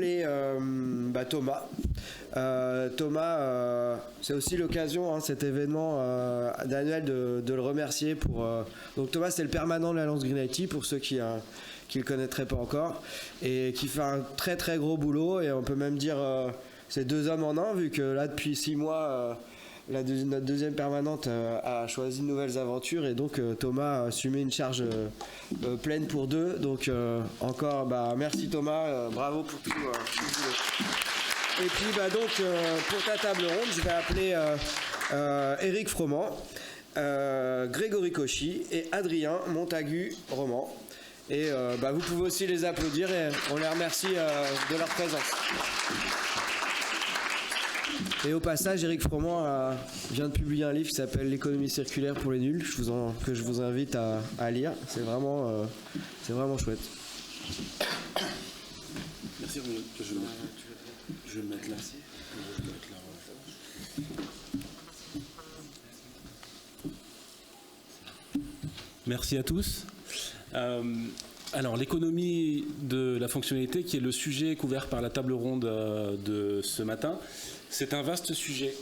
appeler Thomas. Thomas, c'est aussi l'occasion, cet événement annuel, de le remercier pour. Donc Thomas, c'est le permanent de l'Alliance Green IT pour ceux qui le connaîtraient pas encore, et qui fait un très très gros boulot, et on peut même dire c'est 2 hommes en un, vu que là depuis 6 mois notre deuxième permanente a choisi de nouvelles aventures, et donc Thomas a assumé une charge pleine pour 2. Donc encore merci Thomas, bravo pour tout le boulot. Et puis pour ta table ronde, je vais appeler Éric Froment, Grégory Cauchy et Adrien Montagu-Roman. Et vous pouvez aussi les applaudir, et on les remercie de leur présence. Et au passage, Éric Froment vient de publier un livre qui s'appelle L'économie circulaire pour les nuls, que je vous invite à lire. C'est vraiment chouette. Merci, je vais me mettre là. Merci à tous. Alors, l'économie de la fonctionnalité, qui est le sujet couvert par la table ronde de ce matin, c'est un vaste sujet.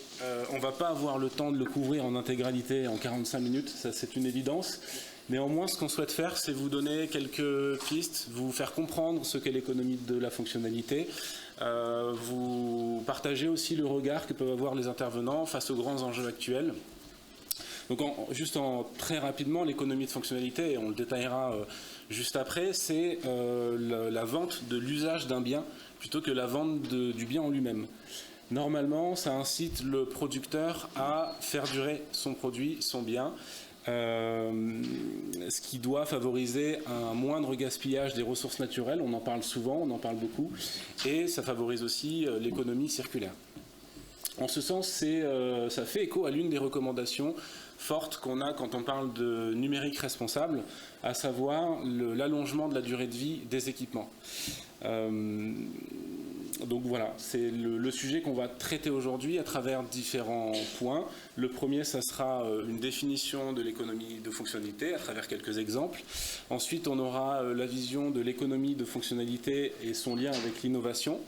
On ne va pas avoir le temps de le couvrir en intégralité en 45 minutes, ça c'est une évidence. Néanmoins, ce qu'on souhaite faire, c'est vous donner quelques pistes, vous faire comprendre ce qu'est l'économie de la fonctionnalité, vous partager aussi le regard que peuvent avoir les intervenants face aux grands enjeux actuels. Donc très rapidement, l'économie de fonctionnalité, et on le détaillera juste après, c'est la vente de l'usage d'un bien plutôt que la vente du bien en lui-même. Normalement, ça incite le producteur à faire durer son produit, son bien, ce qui doit favoriser un moindre gaspillage des ressources naturelles. On en parle souvent, on en parle beaucoup, et ça favorise aussi l'économie circulaire. En ce sens, ça fait écho à l'une des recommandations fortes qu'on a quand on parle de numérique responsable, à savoir l'allongement de la durée de vie des équipements. Donc voilà, c'est le sujet qu'on va traiter aujourd'hui à travers différents points. Le premier, ça sera une définition de l'économie de fonctionnalité à travers quelques exemples. Ensuite, on aura la vision de l'économie de fonctionnalité et son lien avec l'innovation.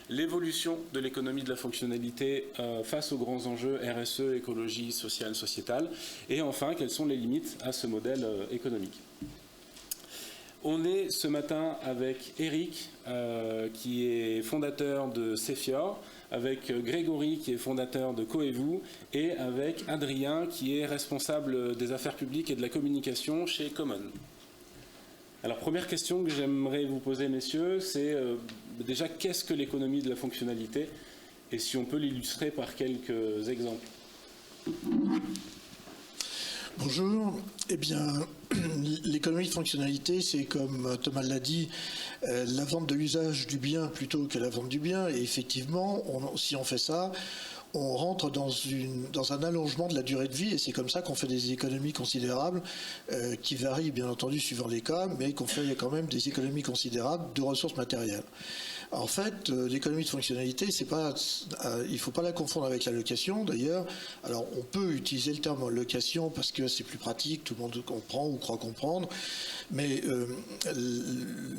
L'évolution de l'économie de la fonctionnalité face aux grands enjeux RSE, écologie, sociale, sociétale. Et enfin, quelles sont les limites à ce modèle économique. On est ce matin avec Éric, qui est fondateur de Cefior, avec Grégory, qui est fondateur de Coevu, et avec Adrien, qui est responsable des affaires publiques et de la communication chez Common. Alors, première question que j'aimerais vous poser, messieurs, c'est déjà, qu'est-ce que l'économie de la fonctionnalité? Et si on peut l'illustrer par quelques exemples. Bonjour. Eh bien, l'économie de fonctionnalité, c'est, comme Thomas l'a dit, la vente de l'usage du bien plutôt que la vente du bien. Et effectivement, si on fait ça, on rentre dans un allongement de la durée de vie, et c'est comme ça qu'on fait des économies considérables, qui varient bien entendu suivant les cas, mais qu'on fait quand même des économies considérables de ressources matérielles. En fait, l'économie de fonctionnalité, il ne faut pas la confondre avec la location, d'ailleurs. Alors, on peut utiliser le terme location parce que c'est plus pratique, tout le monde comprend ou croit comprendre, mais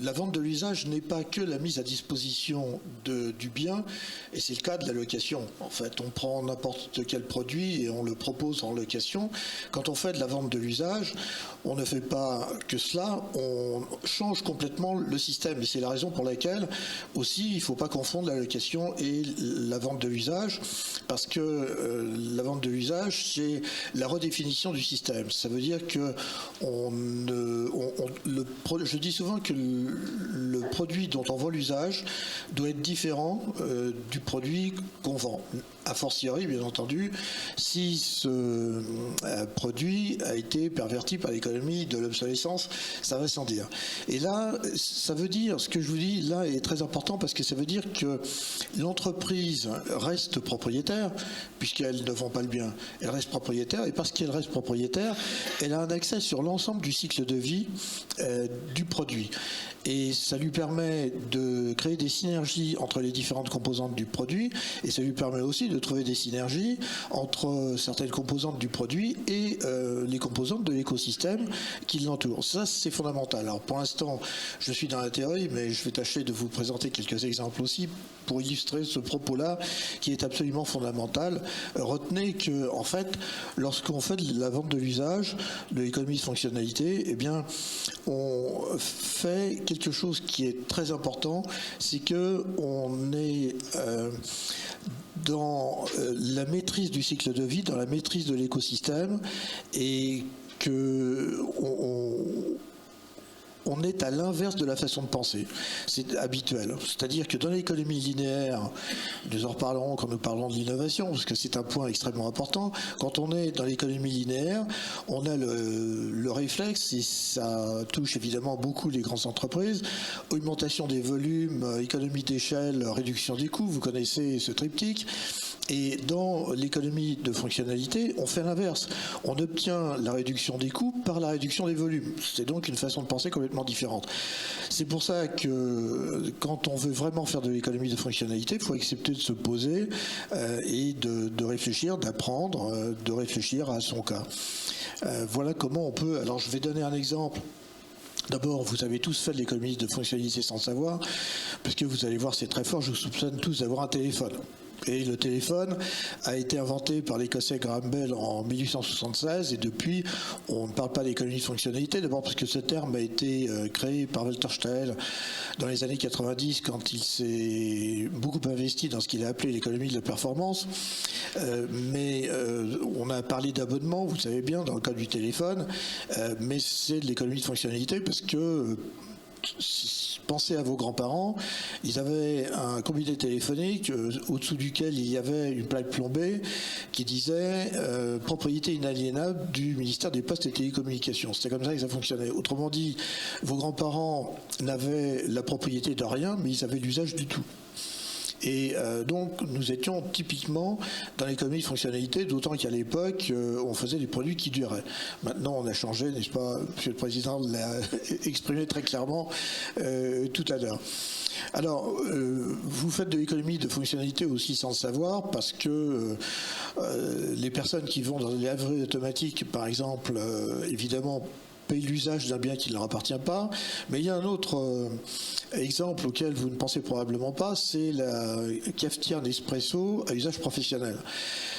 la vente de l'usage n'est pas que la mise à disposition du bien, et c'est le cas de la location. En fait, on prend n'importe quel produit et on le propose en location. Quand on fait de la vente de l'usage, on ne fait pas que cela, on change complètement le système, et c'est la raison pour laquelle aussi, il ne faut pas confondre la location et la vente de l'usage, parce que la vente de l'usage, c'est la redéfinition du système. Ça veut dire que je dis souvent que le produit dont on vend l'usage doit être différent du produit qu'on vend. A fortiori, bien entendu, si ce produit a été perverti par l'économie de l'obsolescence, ça va sans dire. Et là, ça veut dire, ce que je vous dis là est très important, parce que ça veut dire que l'entreprise reste propriétaire, puisqu'elle ne vend pas le bien. Elle reste propriétaire, et parce qu'elle reste propriétaire, elle a un accès sur l'ensemble du cycle de vie du produit. Et ça lui permet de créer des synergies entre les différentes composantes du produit, et ça lui permet aussi de trouver des synergies entre certaines composantes du produit et les composantes de l'écosystème qui l'entoure. Ça, c'est fondamental. Alors, pour l'instant, je suis dans la théorie, mais je vais tâcher de vous présenter quelques exemples aussi pour illustrer ce propos-là qui est absolument fondamental. Retenez que, en fait, lorsqu'on fait de la vente de l'usage, de l'économie de fonctionnalité, eh bien, on fait quelque chose qui est très important, c'est que on est dans la maîtrise du cycle de vie, dans la maîtrise de l'écosystème, et que on est à l'inverse de la façon de penser. C'est habituel. C'est-à-dire que dans l'économie linéaire, nous en reparlerons quand nous parlons de l'innovation, parce que c'est un point extrêmement important. Quand on est dans l'économie linéaire, on a le réflexe, et ça touche évidemment beaucoup les grandes entreprises, augmentation des volumes, économie d'échelle, réduction des coûts, vous connaissez ce triptyque. Et dans l'économie de fonctionnalité, on fait l'inverse. On obtient la réduction des coûts par la réduction des volumes. C'est donc une façon de penser complètement différente. C'est pour ça que quand on veut vraiment faire de l'économie de fonctionnalité, il faut accepter de se poser et de réfléchir, d'apprendre, de réfléchir à son cas. Voilà comment on peut... Alors je vais donner un exemple. D'abord, vous avez tous fait de l'économie de fonctionnalité sans savoir, parce que vous allez voir, c'est très fort, je vous soupçonne tous d'avoir un téléphone. Et le téléphone a été inventé par l'Écossais Graham Bell en 1876, et depuis, on ne parle pas d'économie de fonctionnalité, d'abord parce que ce terme a été créé par Walter Stael dans les années 90, quand il s'est beaucoup investi dans ce qu'il a appelé l'économie de la performance. Mais on a parlé d'abonnement, vous savez bien, dans le cas du téléphone, mais c'est de l'économie de fonctionnalité parce que... Pensez à vos grands-parents, ils avaient un combiné téléphonique au-dessous duquel il y avait une plaque plombée qui disait propriété inaliénable du ministère des Postes et Télécommunications. C'était comme ça que ça fonctionnait. Autrement dit, vos grands-parents n'avaient la propriété de rien, mais ils avaient l'usage du tout. Et donc nous étions typiquement dans l'économie de fonctionnalité, d'autant qu'à l'époque on faisait des produits qui duraient. Maintenant on a changé, n'est-ce pas? Monsieur le Président l'a exprimé très clairement tout à l'heure. Alors, vous faites de l'économie de fonctionnalité aussi sans le savoir, parce que les personnes qui vont dans les laveries automatiques, par exemple, évidemment, payent l'usage d'un bien qui ne leur appartient pas. Mais il y a un autre exemple auquel vous ne pensez probablement pas, c'est la cafetière Nespresso à usage professionnel.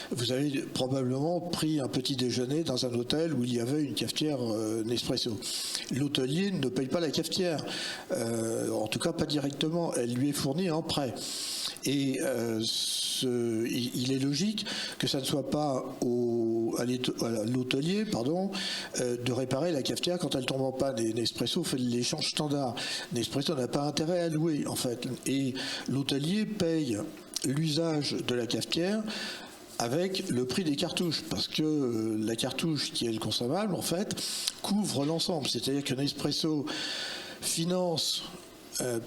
Vous avez probablement pris un petit déjeuner dans un hôtel où il y avait une cafetière Nespresso. L'hôtelier ne paye pas la cafetière, en tout cas pas directement, elle lui est fournie en prêt. Et il est logique que ça ne soit pas à l'hôtelier de réparer la cafetière quand elle tombe en panne. Et Nespresso fait l'échange standard. Nespresso n'a pas intérêt à louer, en fait. Et l'hôtelier paye l'usage de la cafetière avec le prix des cartouches, parce que la cartouche qui est le consommable, en fait, couvre l'ensemble. C'est-à-dire que Nespresso finance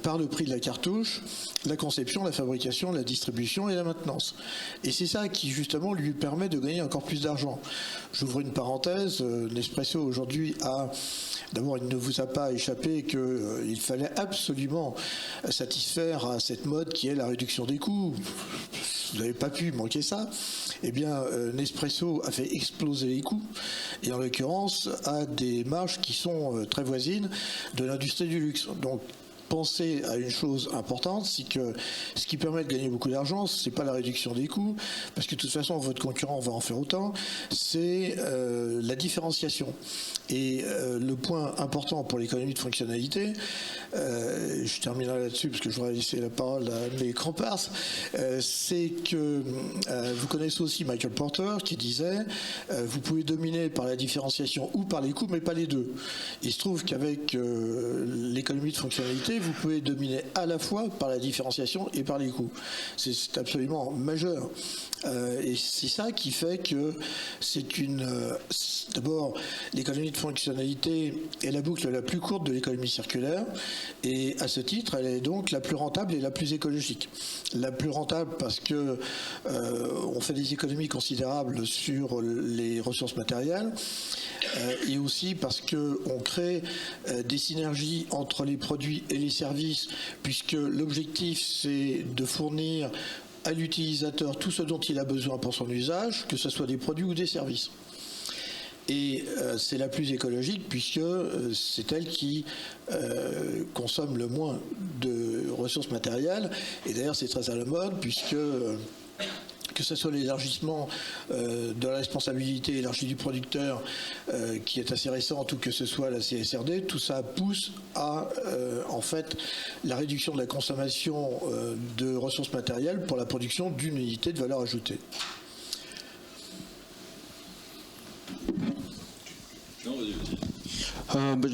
par le prix de la cartouche, la conception, la fabrication, la distribution et la maintenance. Et c'est ça qui, justement, lui permet de gagner encore plus d'argent. J'ouvre une parenthèse, Nespresso, aujourd'hui, d'abord, il ne vous a pas échappé qu'il fallait absolument satisfaire à cette mode qui est la réduction des coûts. Vous n'avez pas pu manquer ça. Eh bien, Nespresso a fait exploser les coûts, et en l'occurrence, a des marges qui sont très voisines de l'industrie du luxe. Donc, pensez à une chose importante, c'est que ce qui permet de gagner beaucoup d'argent, c'est pas la réduction des coûts, parce que de toute façon votre concurrent va en faire autant, c'est la différenciation. Et le point important pour l'économie de fonctionnalité, je terminerai là-dessus parce que je voudrais laisser la parole à mes comparses, c'est que vous connaissez aussi Michael Porter qui disait vous pouvez dominer par la différenciation ou par les coûts, mais pas les deux. Il se trouve qu'avec l'économie de fonctionnalité, vous pouvez dominer à la fois par la différenciation et par les coûts. C'est absolument majeur. Et c'est ça qui fait que c'est d'abord, l'économie de fonctionnalité est la boucle la plus courte de l'économie circulaire, et à ce titre, elle est donc la plus rentable et la plus écologique. La plus rentable parce que on fait des économies considérables sur les ressources matérielles, et aussi parce qu'on crée des synergies entre les produits et les services, puisque l'objectif c'est de fournir à l'utilisateur tout ce dont il a besoin pour son usage, que ce soit des produits ou des services. Et c'est la plus écologique puisque c'est elle qui consomme le moins de ressources matérielles. Et d'ailleurs, c'est très à la mode puisque que ce soit l'élargissement de la responsabilité élargie du producteur qui est assez récente ou que ce soit la CSRD, tout ça pousse à en fait la réduction de la consommation de ressources matérielles pour la production d'une unité de valeur ajoutée.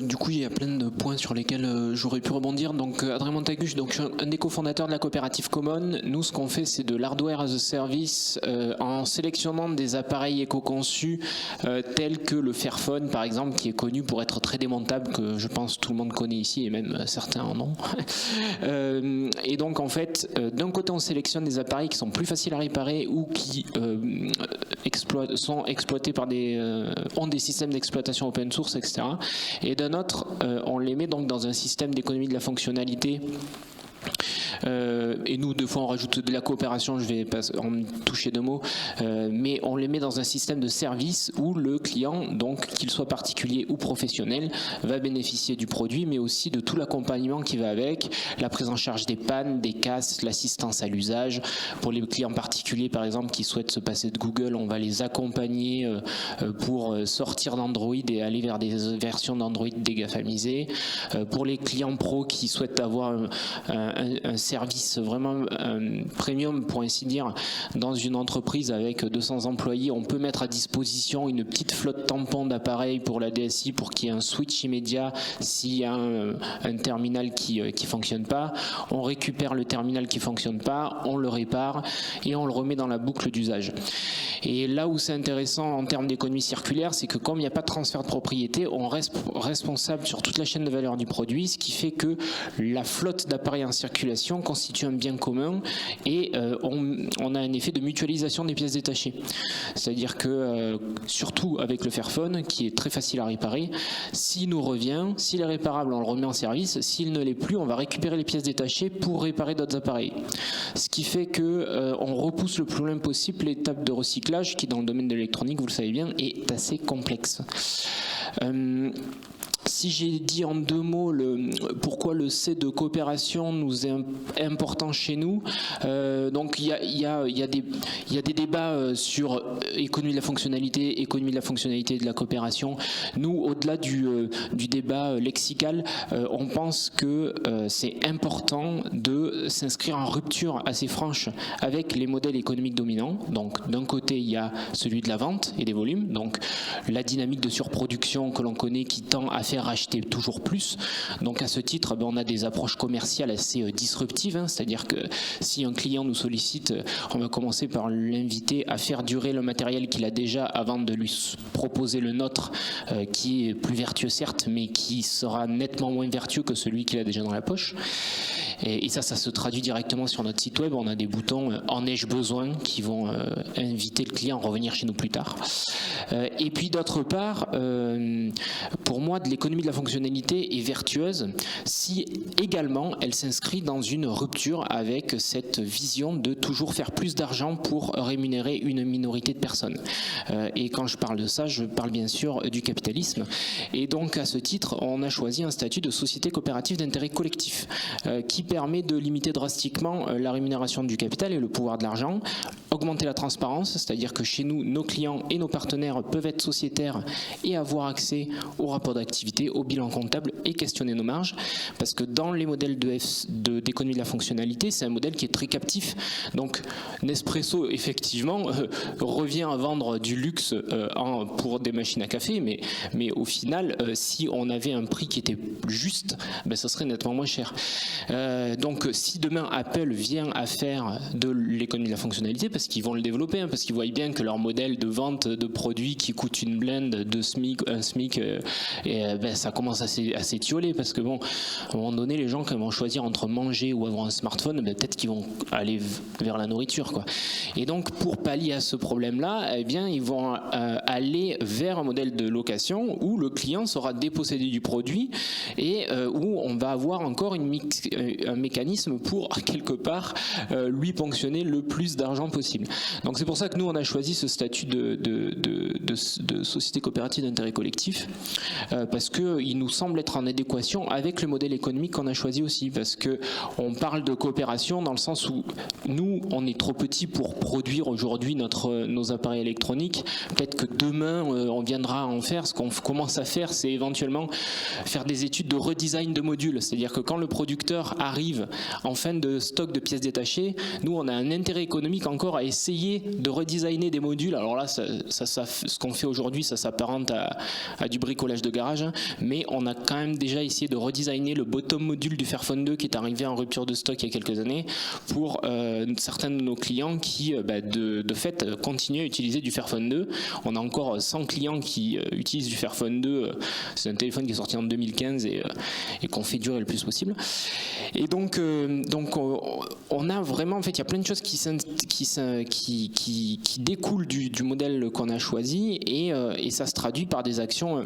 Du coup, il y a plein de points sur lesquels j'aurais pu rebondir. Donc, Adrien Montagu, donc, je suis un des cofondateurs de la coopérative Common. Nous, ce qu'on fait, c'est de l'hardware as a service en sélectionnant des appareils éco-conçus tels que le Fairphone, par exemple, qui est connu pour être très démontable, que je pense tout le monde connaît ici, et même certains en ont. Et donc, en fait, d'un côté, on sélectionne des appareils qui sont plus faciles à réparer ou qui sont exploités par ont des systèmes d'exploitation open source, etc. Et d'un autre, on les met donc dans un système d'économie de la fonctionnalité. Et nous, deux fois, on rajoute de la coopération, je vais pas en toucher deux mots, mais on les met dans un système de service où le client, donc qu'il soit particulier ou professionnel, va bénéficier du produit, mais aussi de tout l'accompagnement qui va avec, la prise en charge des pannes, des casses, l'assistance à l'usage. Pour les clients particuliers, par exemple, qui souhaitent se passer de Google, on va les accompagner pour sortir d'Android et aller vers des versions d'Android dégafamisées. Pour les clients pros qui souhaitent avoir un service vraiment premium, pour ainsi dire, dans une entreprise avec 200 employés, on peut mettre à disposition une petite flotte tampon d'appareils pour la DSI pour qu'il y ait un switch immédiat s'il y a un terminal qui fonctionne pas. On récupère le terminal qui fonctionne pas, on le répare et on le remet dans la boucle d'usage. Et là où c'est intéressant en termes d'économie circulaire, c'est que comme il n'y a pas de transfert de propriété, on reste responsable sur toute la chaîne de valeur du produit, ce qui fait que la flotte d'appareils en circulation constitue un bien commun et on a un effet de mutualisation des pièces détachées. C'est-à-dire que, surtout avec le Fairphone, qui est très facile à réparer, s'il nous revient, s'il est réparable, on le remet en service, s'il ne l'est plus, on va récupérer les pièces détachées pour réparer d'autres appareils. Ce qui fait que on repousse le plus loin possible l'étape de recyclage qui, dans le domaine de l'électronique, vous le savez bien, est assez complexe. Si j'ai dit en deux mots pourquoi le C de coopération nous est important chez nous, donc il y a des débats sur économie de la fonctionnalité et de la coopération. Nous, au-delà du débat lexical, on pense que c'est important de s'inscrire en rupture assez franche avec les modèles économiques dominants. Donc d'un côté, il y a celui de la vente et des volumes, donc la dynamique de surproduction que l'on connaît qui tend à faire acheter toujours plus. Donc à ce titre, on a des approches commerciales assez disruptives, c'est-à-dire que si un client nous sollicite, on va commencer par l'inviter à faire durer le matériel qu'il a déjà avant de lui proposer le nôtre, qui est plus vertueux certes, mais qui sera nettement moins vertueux que celui qu'il a déjà dans la poche. Et ça se traduit directement sur notre site web. On a des boutons en ai-je besoin qui vont inviter le client à revenir chez nous plus tard. Et puis d'autre part, pour moi, de l'économie de la fonctionnalité est vertueuse si également elle s'inscrit dans une rupture avec cette vision de toujours faire plus d'argent pour rémunérer une minorité de personnes. Et quand je parle de ça, je parle bien sûr du capitalisme. Et donc à ce titre, on a choisi un statut de société coopérative d'intérêt collectif qui permet de limiter drastiquement la rémunération du capital et le pouvoir de l'argent, augmenter la transparence, c'est-à-dire que chez nous, nos clients et nos partenaires peuvent être sociétaires et avoir accès au rapport d'activité, au bilan comptable et questionner nos marges, parce que dans les modèles d'économie de la fonctionnalité, c'est un modèle qui est très captif. Donc Nespresso, effectivement, revient à vendre du luxe pour des machines à café, mais au final, si on avait un prix qui était juste, ça serait nettement moins cher. Donc si demain Apple vient à faire de l'économie de la fonctionnalité, parce qu'ils vont le développer, parce qu'ils voient bien que leur modèle de vente de produits qui coûte une blende de un SMIC, ça commence à s'étioler, parce que à un moment donné, les gens, quand ils vont choisir entre manger ou avoir un smartphone, peut-être qu'ils vont aller vers la nourriture, quoi. Et donc pour pallier à ce problème-là, ils vont aller vers un modèle de location où le client sera dépossédé du produit et où on va avoir encore un mécanisme pour quelque part lui ponctionner le plus d'argent possible possible. Donc c'est pour ça que nous on a choisi ce statut de société coopérative d'intérêt collectif, parce qu'il nous semble être en adéquation avec le modèle économique qu'on a choisi aussi, parce qu'on parle de coopération dans le sens où nous on est trop petits pour produire aujourd'hui nos appareils électroniques. Peut-être que demain on viendra en faire. Ce qu'on commence à faire, c'est éventuellement faire des études de redesign de modules, c'est-à-dire que quand le producteur arrive en fin de stock de pièces détachées, nous on a un intérêt économique encore à essayer de redesigner des modules. Alors là, ce qu'on fait aujourd'hui, ça s'apparente à du bricolage de garage, hein, mais on a quand même déjà essayé de redesigner le bottom module du Fairphone 2 qui est arrivé en rupture de stock il y a quelques années pour certains de nos clients qui de fait continuent à utiliser du Fairphone 2. On a encore 100 clients qui utilisent du Fairphone 2. C'est un téléphone qui est sorti en 2015 et qu'on fait durer le plus possible. Et donc on a vraiment, en fait, il y a plein de choses qui découlent du modèle qu'on a choisi et ça se traduit par des actions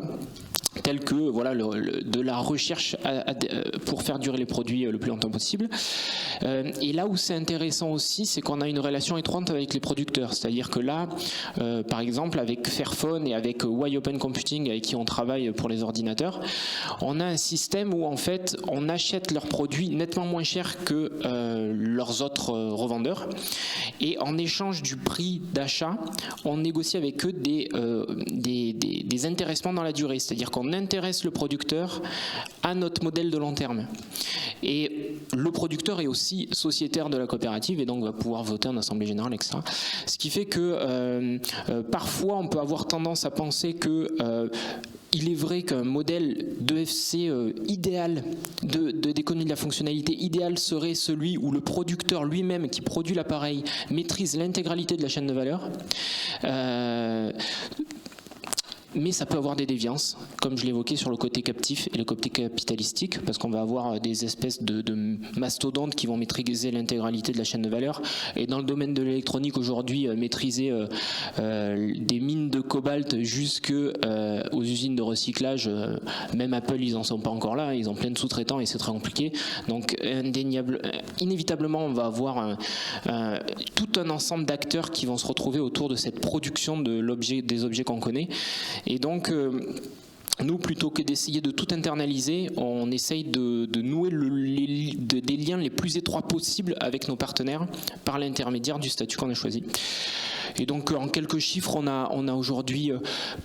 telles que voilà, de la recherche pour faire durer les produits le plus longtemps possible. Et là où c'est intéressant aussi, c'est qu'on a une relation étroite avec les producteurs. C'est-à-dire que là, par exemple, avec Fairphone et avec Why Open Computing, avec qui on travaille pour les ordinateurs, on a un système où en fait on achète leurs produits nettement moins cher que leurs autres revendeurs. Et en échange du prix d'achat, on négocie avec eux des intéressements dans la durée. C'est-à-dire qu'on intéresse le producteur à notre modèle de long terme. Et le producteur est aussi sociétaire de la coopérative et donc va pouvoir voter en assemblée générale, etc. Ce qui fait que parfois on peut avoir tendance à penser que il est vrai qu'un modèle d'EFC idéal, d'économie de la fonctionnalité idéal serait celui où le producteur lui-même qui produit l'appareil maîtrise l'intégralité de la chaîne de valeur. Mais ça peut avoir des déviances, comme je l'évoquais sur le côté captif et le côté capitalistique, parce qu'on va avoir des espèces de mastodontes qui vont maîtriser l'intégralité de la chaîne de valeur. Et dans le domaine de l'électronique aujourd'hui, maîtriser des mines de cobalt jusqu'aux usines de recyclage, même Apple, ils n'en sont pas encore là, ils ont plein de sous-traitants et c'est très compliqué. Donc inévitablement, on va avoir tout un ensemble d'acteurs qui vont se retrouver autour de cette production des objets qu'on connaît. Et donc, nous, plutôt que d'essayer de tout internaliser, on essaye de nouer des liens les plus étroits possibles avec nos partenaires par l'intermédiaire du statut qu'on a choisi. Et donc en quelques chiffres, on a aujourd'hui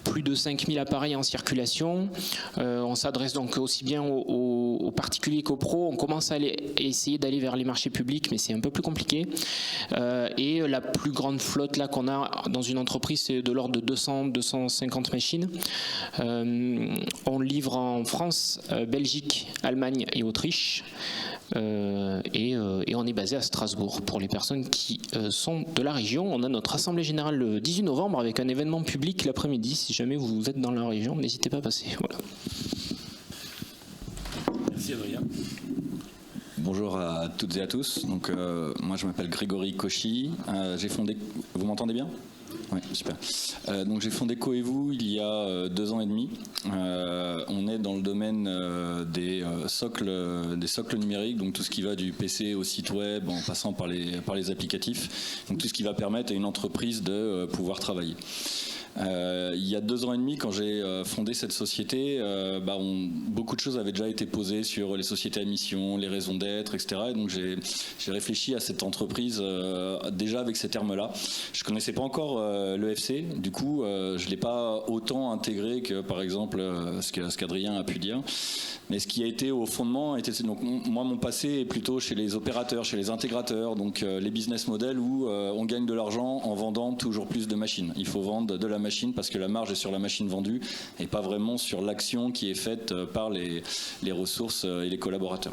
plus de 5000 appareils en circulation. On s'adresse donc aussi bien aux particuliers qu'aux pros. On commence à essayer d'aller vers les marchés publics, mais c'est un peu plus compliqué. Et la plus grande flotte là qu'on a dans une entreprise, c'est de l'ordre de 200-250 machines. On livre en France, Belgique, Allemagne et Autriche. Et on est basé à Strasbourg pour les personnes qui sont de la région. On a notre assemblée générale le 18 novembre avec un événement public l'après-midi. Si jamais vous êtes dans la région, n'hésitez pas à passer. Voilà. Merci Adrien. Bonjour à toutes et à tous. Donc, moi je m'appelle Grégory Cauchy. J'ai fondé. Vous m'entendez bien ? Oui, super. Donc j'ai fondé Coevu il y a 2 ans et demi. On est dans le domaine des socles numériques, donc tout ce qui va du PC au site web en passant par les applicatifs, donc tout ce qui va permettre à une entreprise de pouvoir travailler. Il y a 2 ans et demi, quand j'ai fondé cette société, beaucoup de choses avaient déjà été posées sur les sociétés à mission, les raisons d'être, etc. Et donc j'ai réfléchi à cette entreprise déjà avec ces termes-là. Je connaissais pas encore l'EFC, du coup je l'ai pas autant intégré que par exemple ce qu'Adrien a pu dire. Mais ce qui a été au fondement, donc moi mon passé est plutôt chez les opérateurs, chez les intégrateurs, donc les business models où on gagne de l'argent en vendant toujours plus de machines. Il faut vendre de la machine parce que la marge est sur la machine vendue et pas vraiment sur l'action qui est faite par les ressources et les collaborateurs.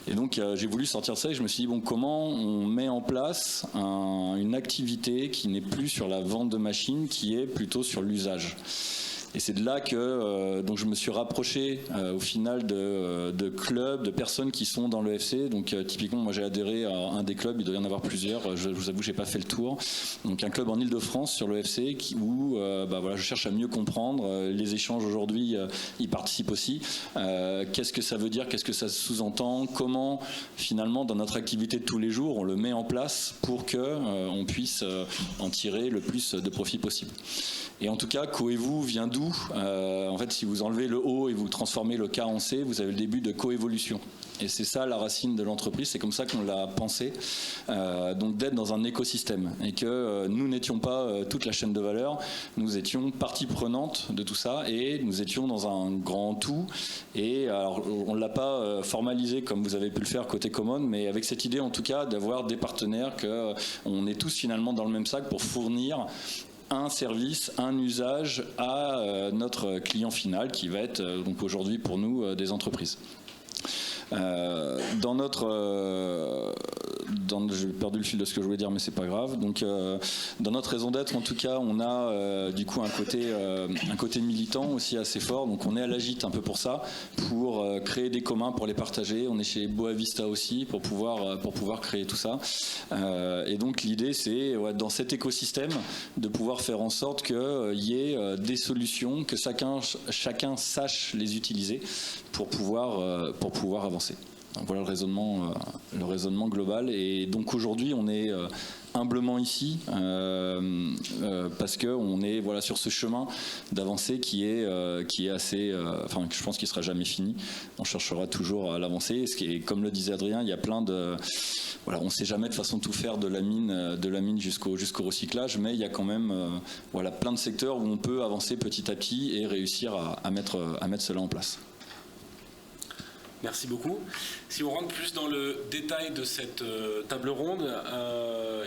Et donc j'ai voulu sortir de ça et je me suis dit comment on met en place une activité qui n'est plus sur la vente de machines, qui est plutôt sur l'usage. Et c'est de là que donc je me suis rapproché au final de clubs, de personnes qui sont dans le FC. Donc typiquement, moi j'ai adhéré à un des clubs, il doit y en avoir plusieurs, je vous avoue, j'ai pas fait le tour. Donc un club en Ile-de-France sur le FC où voilà, je cherche à mieux comprendre. Les échanges aujourd'hui y participent aussi. Qu'est-ce que ça veut dire, qu'est-ce que ça sous-entend, comment finalement dans notre activité de tous les jours on le met en place pour que on puisse en tirer le plus de profit possible. Et en tout cas, Coevu vient d'où ? En fait, si vous enlevez le O et vous transformez le K en C, vous avez le début de coévolution. Et c'est ça la racine de l'entreprise, c'est comme ça qu'on l'a pensé, donc d'être dans un écosystème. Et que nous n'étions pas toute la chaîne de valeur, nous étions partie prenante de tout ça et nous étions dans un grand tout. Et alors, on ne l'a pas formalisé comme vous avez pu le faire côté Common, mais avec cette idée en tout cas d'avoir des partenaires, qu'on est tous finalement dans le même sac pour fournir un service, un usage à notre client final qui va être donc aujourd'hui pour nous des entreprises. J'ai perdu le fil de ce que je voulais dire, mais c'est pas grave. Donc, dans notre raison d'être, en tout cas, on a du coup un côté militant aussi assez fort. Donc, on est à l'Agite un peu pour ça, pour créer des communs, pour les partager. On est chez Boavista aussi pour pouvoir créer tout ça. Et donc, l'idée, c'est dans cet écosystème de pouvoir faire en sorte qu'il y ait des solutions, que chacun sache les utiliser pour pouvoir avancer. Donc voilà le raisonnement global. Et donc aujourd'hui, on est humblement ici parce qu'on est sur ce chemin d'avancée qui est assez, je pense qu'il ne sera jamais fini. On cherchera toujours à l'avancer. Comme le disait Adrien, il y a plein de... on ne sait jamais de façon tout faire de la mine jusqu'au recyclage, mais il y a quand même plein de secteurs où on peut avancer petit à petit et réussir à mettre cela en place. Merci beaucoup. Si on rentre plus dans le détail de cette table ronde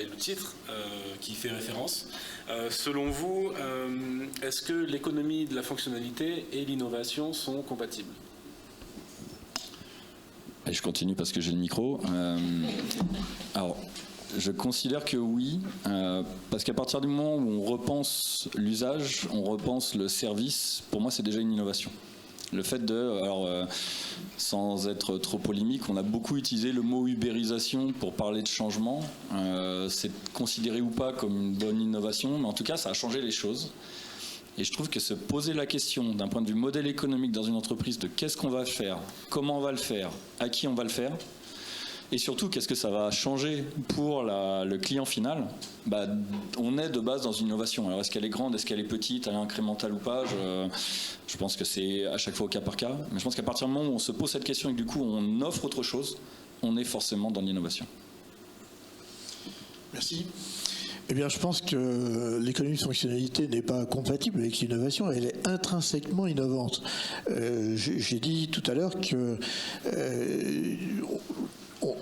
et le titre qui fait référence, selon vous, est-ce que l'économie de la fonctionnalité et l'innovation sont compatibles ? Et je continue parce que j'ai le micro. Alors, je considère que oui, parce qu'à partir du moment où on repense l'usage, on repense le service, pour moi c'est déjà une innovation. Le fait sans être trop polémique, on a beaucoup utilisé le mot ubérisation pour parler de changement. C'est considéré ou pas comme une bonne innovation, mais en tout cas, ça a changé les choses. Et je trouve que se poser la question d'un point de vue modèle économique dans une entreprise de qu'est-ce qu'on va faire, comment on va le faire, à qui on va le faire, et surtout qu'est-ce que ça va changer pour le client final, on est de base dans une innovation. Alors est-ce qu'elle est grande, est-ce qu'elle est petite, elle est incrémentale ou pas, je pense que c'est à chaque fois au cas par cas, mais je pense qu'à partir du moment où on se pose cette question et que du coup on offre autre chose, on est forcément dans l'innovation. Merci. Eh bien, je pense que l'économie de fonctionnalité n'est pas compatible avec l'innovation, elle est intrinsèquement innovante. J'ai dit tout à l'heure que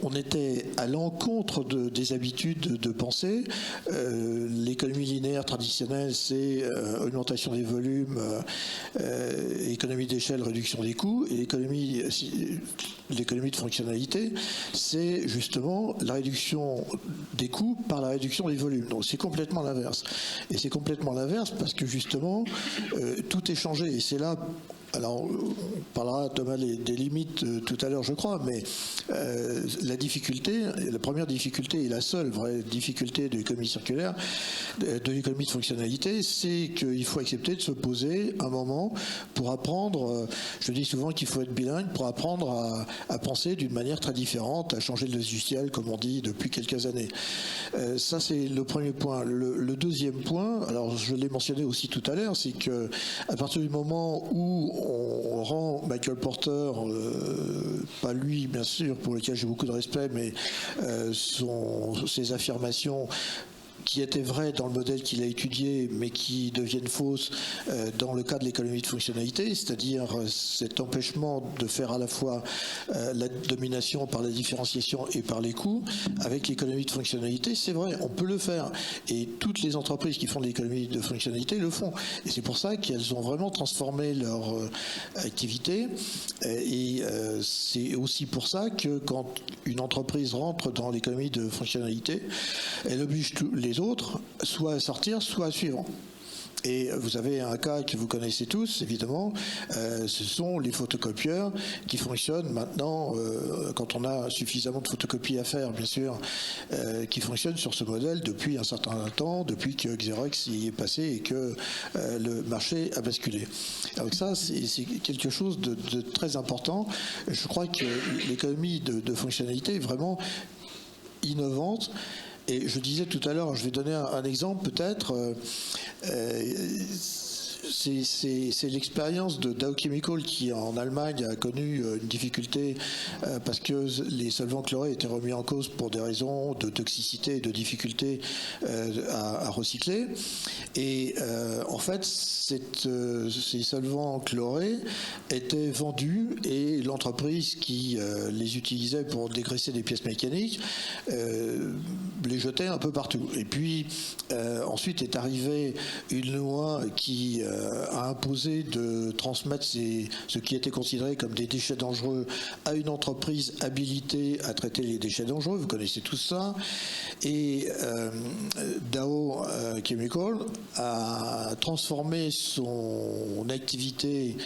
on était à l'encontre des habitudes de pensée. L'économie linéaire traditionnelle, c'est augmentation des volumes, économie d'échelle, réduction des coûts. Et l'économie de fonctionnalité, c'est justement la réduction des coûts par la réduction des volumes. Donc c'est complètement l'inverse. Et c'est complètement l'inverse parce que justement, tout est changé. Et c'est là... Alors, on parlera, Thomas, des limites tout à l'heure, je crois, mais la première difficulté et la seule vraie difficulté de l'économie circulaire, de l'économie de fonctionnalité, c'est qu'il faut accepter de se poser un moment pour apprendre, je dis souvent qu'il faut être bilingue, pour apprendre à penser d'une manière très différente, à changer de logiciel, comme on dit depuis quelques années. Ça, c'est le premier point. Le deuxième point, alors je l'ai mentionné aussi tout à l'heure, c'est qu'à partir du moment où on rend Michael Porter, pas lui bien sûr, pour lequel j'ai beaucoup de respect, mais ses affirmations qui étaient vraies dans le modèle qu'il a étudié, mais qui deviennent fausses dans le cas de l'économie de fonctionnalité, c'est-à-dire cet empêchement de faire à la fois la domination par la différenciation et par les coûts. Avec l'économie de fonctionnalité, c'est vrai, on peut le faire. Et toutes les entreprises qui font de l'économie de fonctionnalité le font. Et c'est pour ça qu'elles ont vraiment transformé leur activité. Et c'est aussi pour ça que quand une entreprise rentre dans l'économie de fonctionnalité, elle oblige les autres soit à sortir, soit à suivre. Et vous avez un cas que vous connaissez tous, évidemment, ce sont les photocopieurs qui fonctionnent maintenant, quand on a suffisamment de photocopies à faire, bien sûr, qui fonctionnent sur ce modèle depuis un certain temps, depuis que Xerox y est passé et que le marché a basculé. Donc ça, c'est quelque chose de très important. Je crois que l'économie de fonctionnalité est vraiment innovante. Et je disais tout à l'heure, je vais donner un exemple peut-être, c'est l'expérience de Dow Chemical qui en Allemagne a connu une difficulté parce que les solvants chlorés étaient remis en cause pour des raisons de toxicité et de difficulté à recycler. Et en fait, ces solvants chlorés étaient vendus et l'entreprise qui les utilisait pour dégraisser des pièces mécaniques les jetait un peu partout. Et puis ensuite est arrivée une loi qui a imposé de transmettre ce qui était considéré comme des déchets dangereux à une entreprise habilitée à traiter les déchets dangereux. Vous connaissez tout ça. Et Dow Chemical a transformé son activité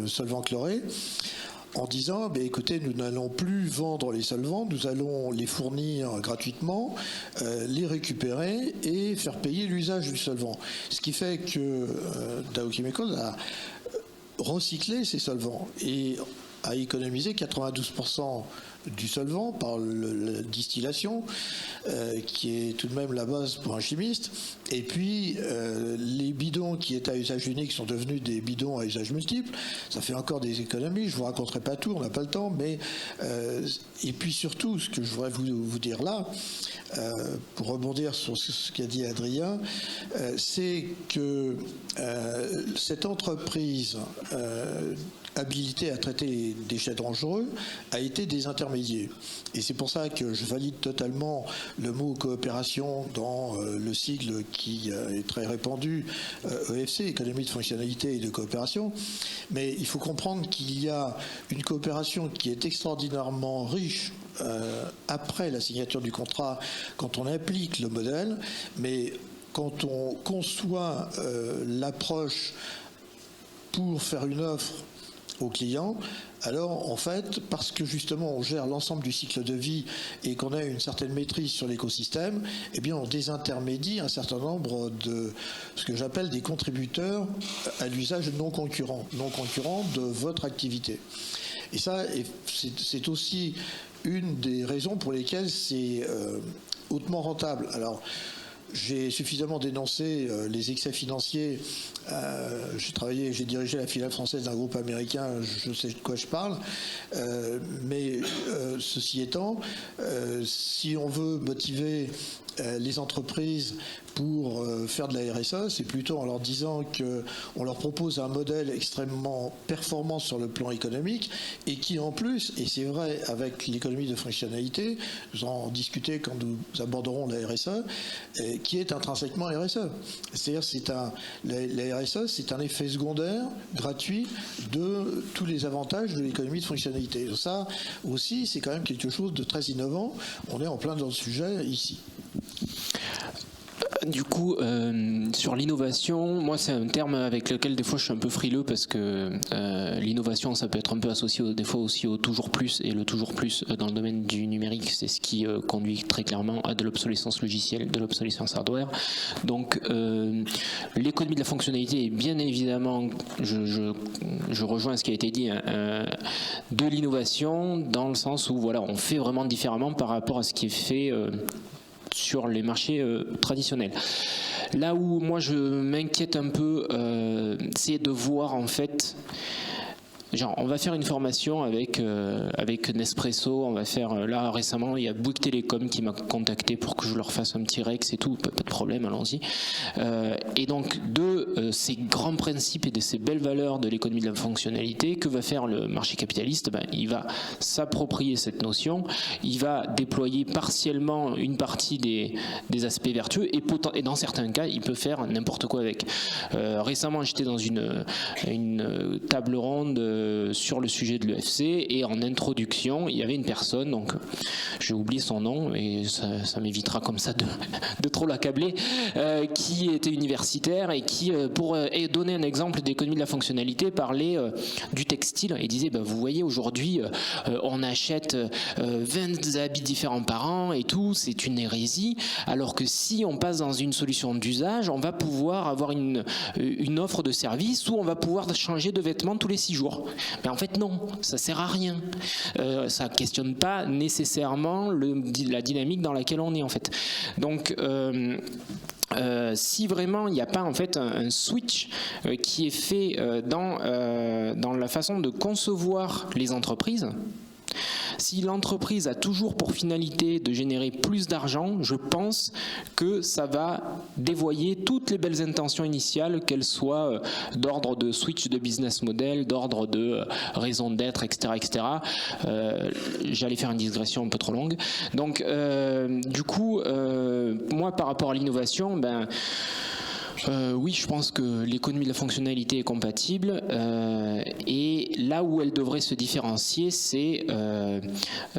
solvant chloré en disant, écoutez, nous n'allons plus vendre les solvants, nous allons les fournir gratuitement, les récupérer et faire payer l'usage du solvant. Ce qui fait que Dow Chemical a recyclé ces solvants et a économisé 92% du solvant par la distillation, qui est tout de même la base pour un chimiste. Et puis, les bidons qui étaient à usage unique sont devenus des bidons à usage multiple. Ça fait encore des économies. Je ne vous raconterai pas tout, on n'a pas le temps. Mais, et puis surtout, ce que je voudrais vous dire là, pour rebondir sur ce qu'a dit Adrien, c'est que cette entreprise habilité à traiter les déchets dangereux a été désintermédiée. Et c'est pour ça que je valide totalement le mot coopération dans le sigle qui est très répandu, EFC, économie de fonctionnalité et de coopération. Mais il faut comprendre qu'il y a une coopération qui est extraordinairement riche après la signature du contrat, quand on applique le modèle, mais quand on conçoit l'approche pour faire une offre aux clients, alors en fait, parce que justement on gère l'ensemble du cycle de vie et qu'on a une certaine maîtrise sur l'écosystème, eh bien on désintermédie un certain nombre de ce que j'appelle des contributeurs à l'usage non concurrent de votre activité. Et ça, c'est aussi une des raisons pour lesquelles c'est hautement rentable. Alors, j'ai suffisamment dénoncé les excès financiers. J'ai dirigé la filiale française d'un groupe américain, je sais de quoi je parle. Mais ceci étant, si on veut motiver les entreprises pour faire de la RSE, c'est plutôt en leur disant qu'on leur propose un modèle extrêmement performant sur le plan économique et qui en plus, et c'est vrai avec l'économie de fonctionnalité, nous en discuter quand nous aborderons la RSE, qui est intrinsèquement RSE. C'est-à-dire la RSE, c'est un effet secondaire gratuit de tous les avantages de l'économie de fonctionnalité. Et ça aussi, c'est quand même quelque chose de très innovant. On est en plein dans le sujet ici. Du coup, sur l'innovation, moi c'est un terme avec lequel des fois je suis un peu frileux parce que l'innovation ça peut être un peu associé des fois aussi au toujours plus, et le toujours plus dans le domaine du numérique c'est ce qui conduit très clairement à de l'obsolescence logicielle, de l'obsolescence hardware. Donc l'économie de la fonctionnalité est bien évidemment, je rejoins ce qui a été dit, de l'innovation dans le sens où voilà, on fait vraiment différemment par rapport à ce qui est fait sur les marchés traditionnels. Là où moi je m'inquiète un peu, c'est de voir en fait, genre on va faire une formation avec Nespresso, on va faire, là récemment il y a Bouygues Télécom qui m'a contacté pour que je leur fasse un petit Rex et tout, pas de problème, allons-y. Et donc de ces grands principes et de ces belles valeurs de l'économie de la fonctionnalité, que va faire le marché capitaliste? Il va s'approprier cette notion, il va déployer partiellement une partie des aspects vertueux et dans certains cas il peut faire n'importe quoi avec. Récemment j'étais dans une table ronde sur le sujet de l'EFC, et en introduction, il y avait une personne, donc j'ai oublié son nom, et ça m'évitera comme ça de trop l'accabler, qui était universitaire et qui, pour donner un exemple d'économie de la fonctionnalité, parlait du textile et disait, vous voyez, aujourd'hui, on achète 20 habits différents par an et tout, c'est une hérésie, alors que si on passe dans une solution d'usage, on va pouvoir avoir une offre de service où on va pouvoir changer de vêtements tous les 6 jours. Mais en fait non, ça sert à rien. Ça questionne pas nécessairement la dynamique dans laquelle on est en fait. Donc si vraiment il n'y a pas en fait un switch qui est fait dans la façon de concevoir les entreprises, si l'entreprise a toujours pour finalité de générer plus d'argent, je pense que ça va dévoyer toutes les belles intentions initiales, qu'elles soient d'ordre de switch de business model, d'ordre de raison d'être, etc. etc. J'allais faire une digression un peu trop longue. Donc, du coup, moi, par rapport à l'innovation, oui, je pense que l'économie de la fonctionnalité est compatible, et là où elle devrait se différencier, c'est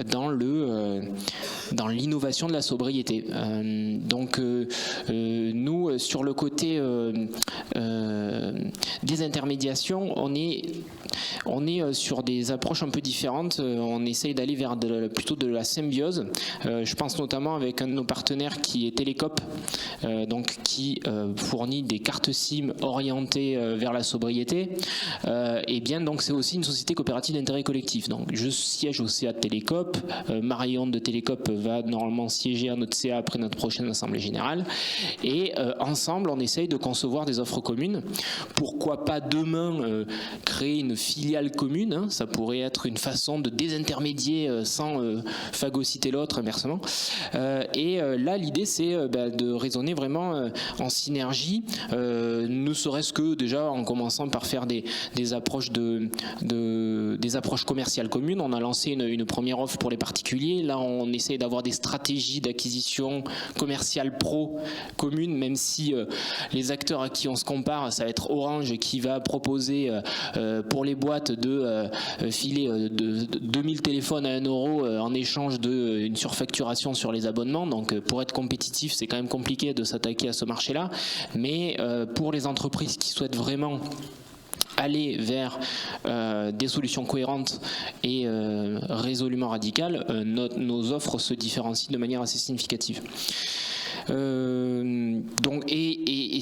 dans l'innovation de la sobriété. Donc nous, sur le côté des intermédiations, on est sur des approches un peu différentes. On essaye d'aller vers plutôt de la symbiose. Je pense notamment avec un de nos partenaires qui est Télécope, donc qui fournit des cartes SIM orientées vers la sobriété. Et bien donc c'est aussi une société coopérative d'intérêt collectif. Donc je siège au CA de Télécope. Marion de Télécope va normalement siéger à notre CA après notre prochaine assemblée générale. Et ensemble, on essaye de concevoir des offres communes. Pourquoi pas demain créer une filiale commune, hein, ça pourrait être une façon de désintermédier sans phagocyter l'autre, inversement. Et là, l'idée, c'est de raisonner vraiment en synergie, ne serait-ce que déjà en commençant par faire des approches des approches commerciales communes. On a lancé une première offre pour les particuliers. Là, on essaie d'avoir des stratégies d'acquisition commerciale pro communes, même si les acteurs à qui on se compare, ça va être Orange qui va proposer pour les boîtes de filer 2000 téléphones à 1 euro en échange d'une surfacturation sur les abonnements. Donc pour être compétitif, c'est quand même compliqué de s'attaquer à ce marché-là. Mais pour les entreprises qui souhaitent vraiment aller vers des solutions cohérentes et résolument radicales, nos offres se différencient de manière assez significative. Donc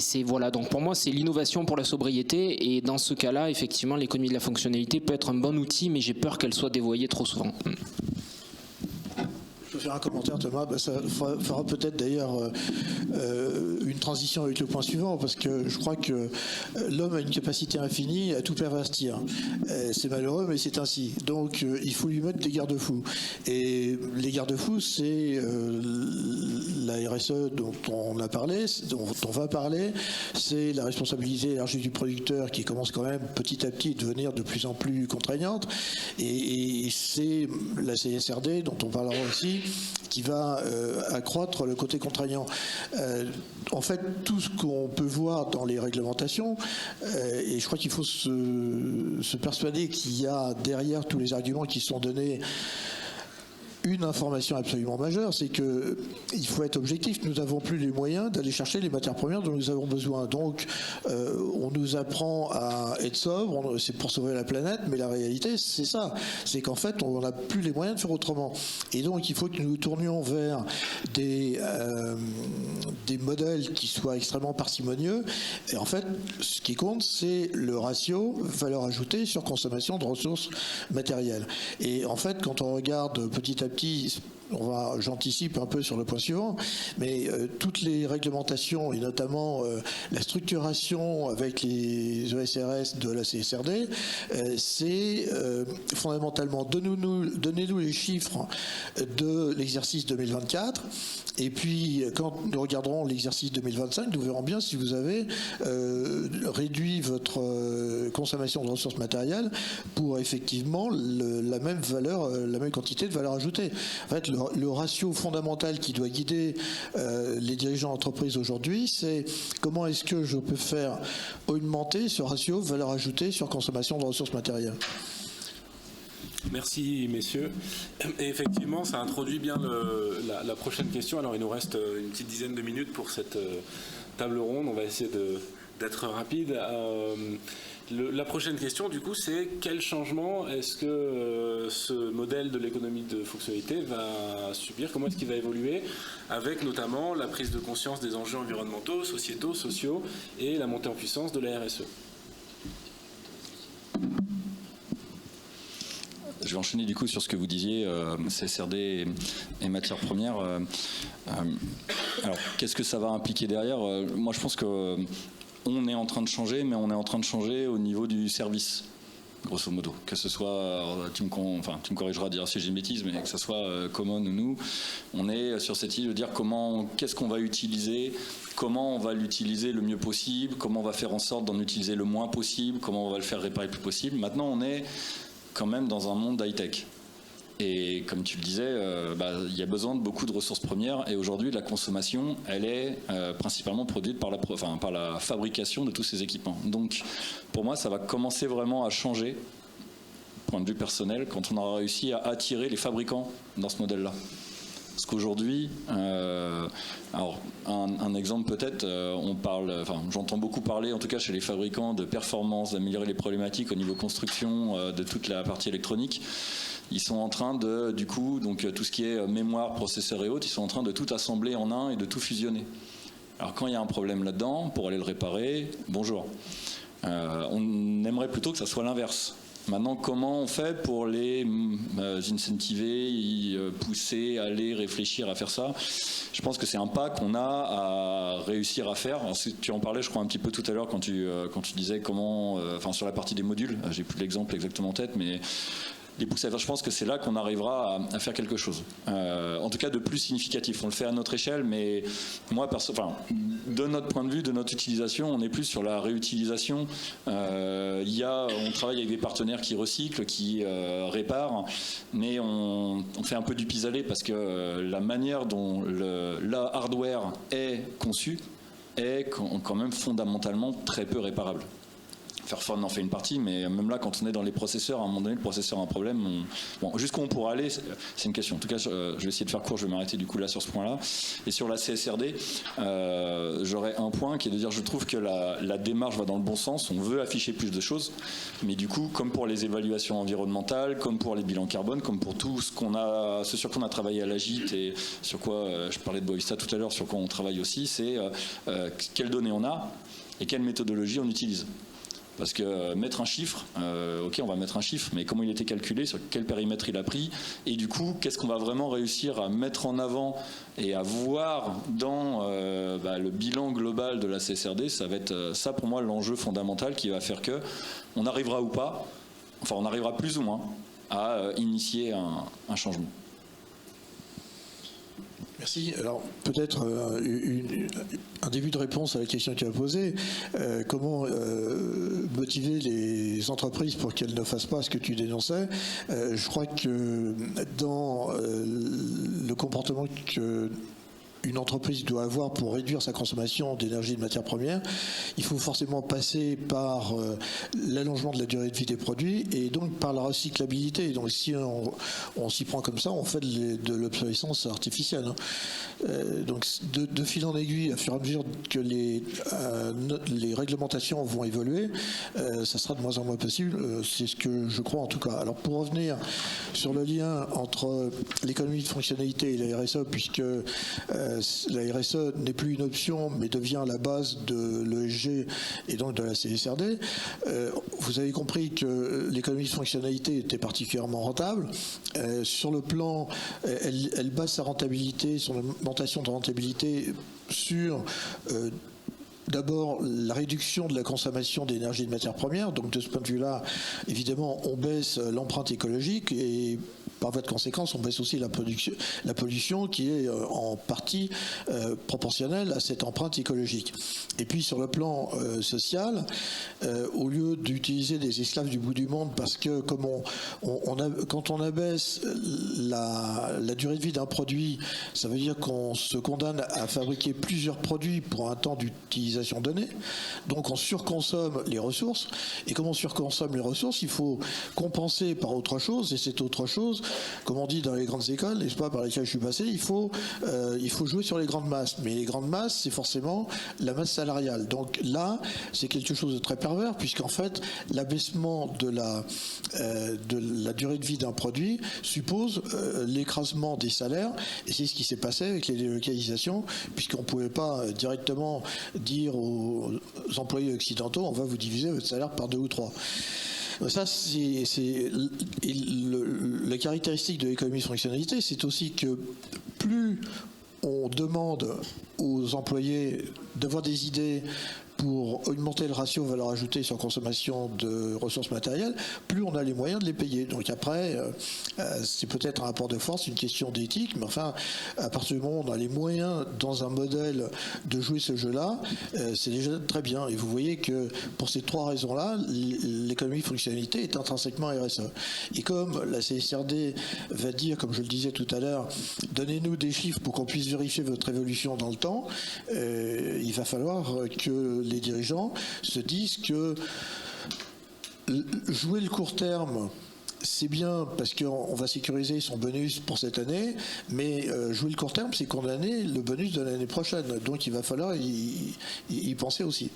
c'est voilà, donc pour moi c'est l'innovation pour la sobriété, et dans ce cas-là effectivement l'économie de la fonctionnalité peut être un bon outil, mais j'ai peur qu'elle soit dévoyée trop souvent. Je peux faire un commentaire, Thomas. Ça fera peut-être d'ailleurs une transition avec le point suivant, parce que je crois que l'homme a une capacité infinie à tout pervertir. C'est malheureux, mais c'est ainsi. Donc il faut lui mettre des garde-fous. Et les garde-fous, c'est la RSE dont on a parlé, dont on va parler, c'est la responsabilité élargie du producteur qui commence quand même petit à petit à devenir de plus en plus contraignante. Et c'est la CSRD, dont on parlera aussi, qui va accroître le côté contraignant. En fait, tout ce qu'on peut voir dans les réglementations, et je crois qu'il faut se persuader qu'il y a derrière tous les arguments qui sont donnés une information absolument majeure, c'est qu'il faut être objectif. Nous n'avons plus les moyens d'aller chercher les matières premières dont nous avons besoin. Donc, on nous apprend à être sobre, c'est pour sauver la planète, mais la réalité, c'est ça. C'est qu'en fait, on n'a plus les moyens de faire autrement. Et donc, il faut que nous nous tournions vers des modèles qui soient extrêmement parcimonieux. Et en fait, ce qui compte, c'est le ratio valeur ajoutée sur consommation de ressources matérielles. Et en fait, quand on regarde petit à petit, j'anticipe un peu sur le point suivant, mais toutes les réglementations et notamment la structuration avec les ESRS de la CSRD, c'est fondamentalement donnez-nous les chiffres de l'exercice 2024, et puis quand nous regarderons l'exercice 2025, nous verrons bien si vous avez réduit votre consommation de ressources matérielles pour effectivement la même valeur, la même quantité de valeur ajoutée. En fait, le ratio fondamental qui doit guider les dirigeants d'entreprise aujourd'hui, c'est comment est-ce que je peux faire augmenter ce ratio valeur ajoutée sur consommation de ressources matérielles. Merci messieurs. Et effectivement, ça introduit bien la prochaine question. Alors il nous reste une petite dizaine de minutes pour cette table ronde. On va essayer d'être rapide. La prochaine question, du coup, c'est quel changement est-ce que ce modèle de l'économie de fonctionnalité va subir? Comment est-ce qu'il va évoluer, avec notamment la prise de conscience des enjeux environnementaux, sociétaux, sociaux et la montée en puissance de la RSE? Je vais enchaîner du coup sur ce que vous disiez, CSRD et matières premières. Alors, qu'est-ce que ça va impliquer derrière? Moi, je pense que on est en train de changer, mais on est en train de changer au niveau du service, grosso modo. Que ce soit, tu me corrigeras de dire si j'ai une bêtise, mais que ce soit Common ou nous, on est sur cette idée de dire qu'est-ce qu'on va utiliser, comment on va l'utiliser le mieux possible, comment on va faire en sorte d'en utiliser le moins possible, comment on va le faire réparer le plus possible. Maintenant, on est quand même dans un monde high-tech. Et comme tu le disais, il y a besoin de beaucoup de ressources premières. Et aujourd'hui, la consommation, elle est principalement produite par la fabrication de tous ces équipements. Donc, pour moi, ça va commencer vraiment à changer, point de vue personnel, quand on aura réussi à attirer les fabricants dans ce modèle-là. Parce qu'aujourd'hui, alors un exemple peut-être, j'entends beaucoup parler, en tout cas chez les fabricants, de performance, d'améliorer les problématiques au niveau construction de toute la partie électronique. Ils sont en train de, du coup, donc tout ce qui est mémoire, processeur et autres, ils sont en train de tout assembler en un et de tout fusionner. Alors quand il y a un problème là-dedans, pour aller le réparer, bonjour. On aimerait plutôt que ça soit l'inverse. Maintenant, comment on fait pour les incentiver, pousser, aller réfléchir à faire ça? Je pense que c'est un pas qu'on a à réussir à faire. Alors, tu en parlais, je crois, un petit peu tout à l'heure quand tu disais comment, sur la partie des modules, j'ai plus l'exemple exactement en tête, mais les pousser. Je pense que c'est là qu'on arrivera à faire quelque chose. En tout cas, de plus significatif. On le fait à notre échelle, mais moi, de notre point de vue, de notre utilisation, on est plus sur la réutilisation. On travaille avec des partenaires qui recyclent, qui réparent, mais on fait un peu du pis-aller parce que la manière dont la hardware est conçue est quand même fondamentalement très peu réparable. Fairphone en fait une partie, mais même là, quand on est dans les processeurs, à un moment donné, le processeur a un problème. Jusqu'où on pourra aller, c'est une question. En tout cas, je vais essayer de faire court, je vais m'arrêter du coup là sur ce point-là. Et sur la CSRD, j'aurais un point qui est de dire, je trouve que la démarche va dans le bon sens, on veut afficher plus de choses, mais du coup, comme pour les évaluations environnementales, comme pour les bilans carbone, comme pour tout ce sur quoi on a travaillé à l'AGIT et sur quoi, je parlais de Boavista tout à l'heure, sur quoi on travaille aussi, c'est quelles données on a et quelle méthodologie on utilise. Parce que mettre un chiffre, ok, on va mettre un chiffre, mais comment il était calculé, sur quel périmètre il a pris, et du coup, qu'est-ce qu'on va vraiment réussir à mettre en avant et à voir dans le bilan global de la CSRD, ça va être ça pour moi l'enjeu fondamental qui va faire que on arrivera ou pas, enfin on arrivera plus ou moins à initier un changement. Merci. Alors, peut-être un début de réponse à la question que tu as posée. Comment motiver les entreprises pour qu'elles ne fassent pas ce que tu dénonçais? Je crois que dans le comportement qu'une entreprise doit avoir pour réduire sa consommation d'énergie et de matières premières, il faut forcément passer par l'allongement de la durée de vie des produits et donc par la recyclabilité. Donc si on s'y prend comme ça, on fait de l'obsolescence artificielle. Donc de fil en aiguille, à fur et à mesure que les réglementations vont évoluer, ça sera de moins en moins possible. C'est ce que je crois en tout cas. Alors pour revenir sur le lien entre l'économie de fonctionnalité et la RSE, puisque la RSE n'est plus une option, mais devient la base de l'ESG et donc de la CSRD. Vous avez compris que l'économie de fonctionnalité était particulièrement rentable. Sur le plan, elle base sa rentabilité, son augmentation de rentabilité sur d'abord la réduction de la consommation d'énergie et de matières premières. Donc de ce point de vue-là, évidemment, on baisse l'empreinte écologique et par voie de conséquence, on baisse aussi la pollution qui est en partie proportionnelle à cette empreinte écologique. Et puis sur le plan social, au lieu d'utiliser des esclaves du bout du monde, parce que comme quand on abaisse la durée de vie d'un produit, ça veut dire qu'on se condamne à fabriquer plusieurs produits pour un temps d'utilisation donné. Donc on surconsomme les ressources. Et comme on surconsomme les ressources, il faut compenser par autre chose. Et cette autre chose, comme on dit dans les grandes écoles, n'est-ce pas, par lesquelles je suis passé, il faut jouer sur les grandes masses. Mais les grandes masses, c'est forcément la masse salariale. Donc là, c'est quelque chose de très pervers, puisqu'en fait, l'abaissement de la durée de vie d'un produit suppose l'écrasement des salaires. Et c'est ce qui s'est passé avec les délocalisations, puisqu'on ne pouvait pas directement dire aux employés occidentaux, on va vous diviser votre salaire par 2 ou 3. Ça, c'est la caractéristique de l'économie de fonctionnalité, c'est aussi que plus on demande aux employés d'avoir des idées pour augmenter le ratio valeur ajoutée sur consommation de ressources matérielles, plus on a les moyens de les payer. Donc après, c'est peut-être un rapport de force, une question d'éthique, mais enfin, à partir du moment où on a les moyens dans un modèle de jouer ce jeu-là, c'est déjà très bien. Et vous voyez que pour ces 3 raisons-là, l'économie de fonctionnalité est intrinsèquement RSE. Et comme la CSRD va dire, comme je le disais tout à l'heure, donnez-nous des chiffres pour qu'on puisse vérifier votre évolution dans le temps, il va falloir que les dirigeants se disent que jouer le court terme, c'est bien parce qu'on va sécuriser son bonus pour cette année, mais jouer le court terme, c'est condamner le bonus de l'année prochaine. Donc il va falloir y penser aussi.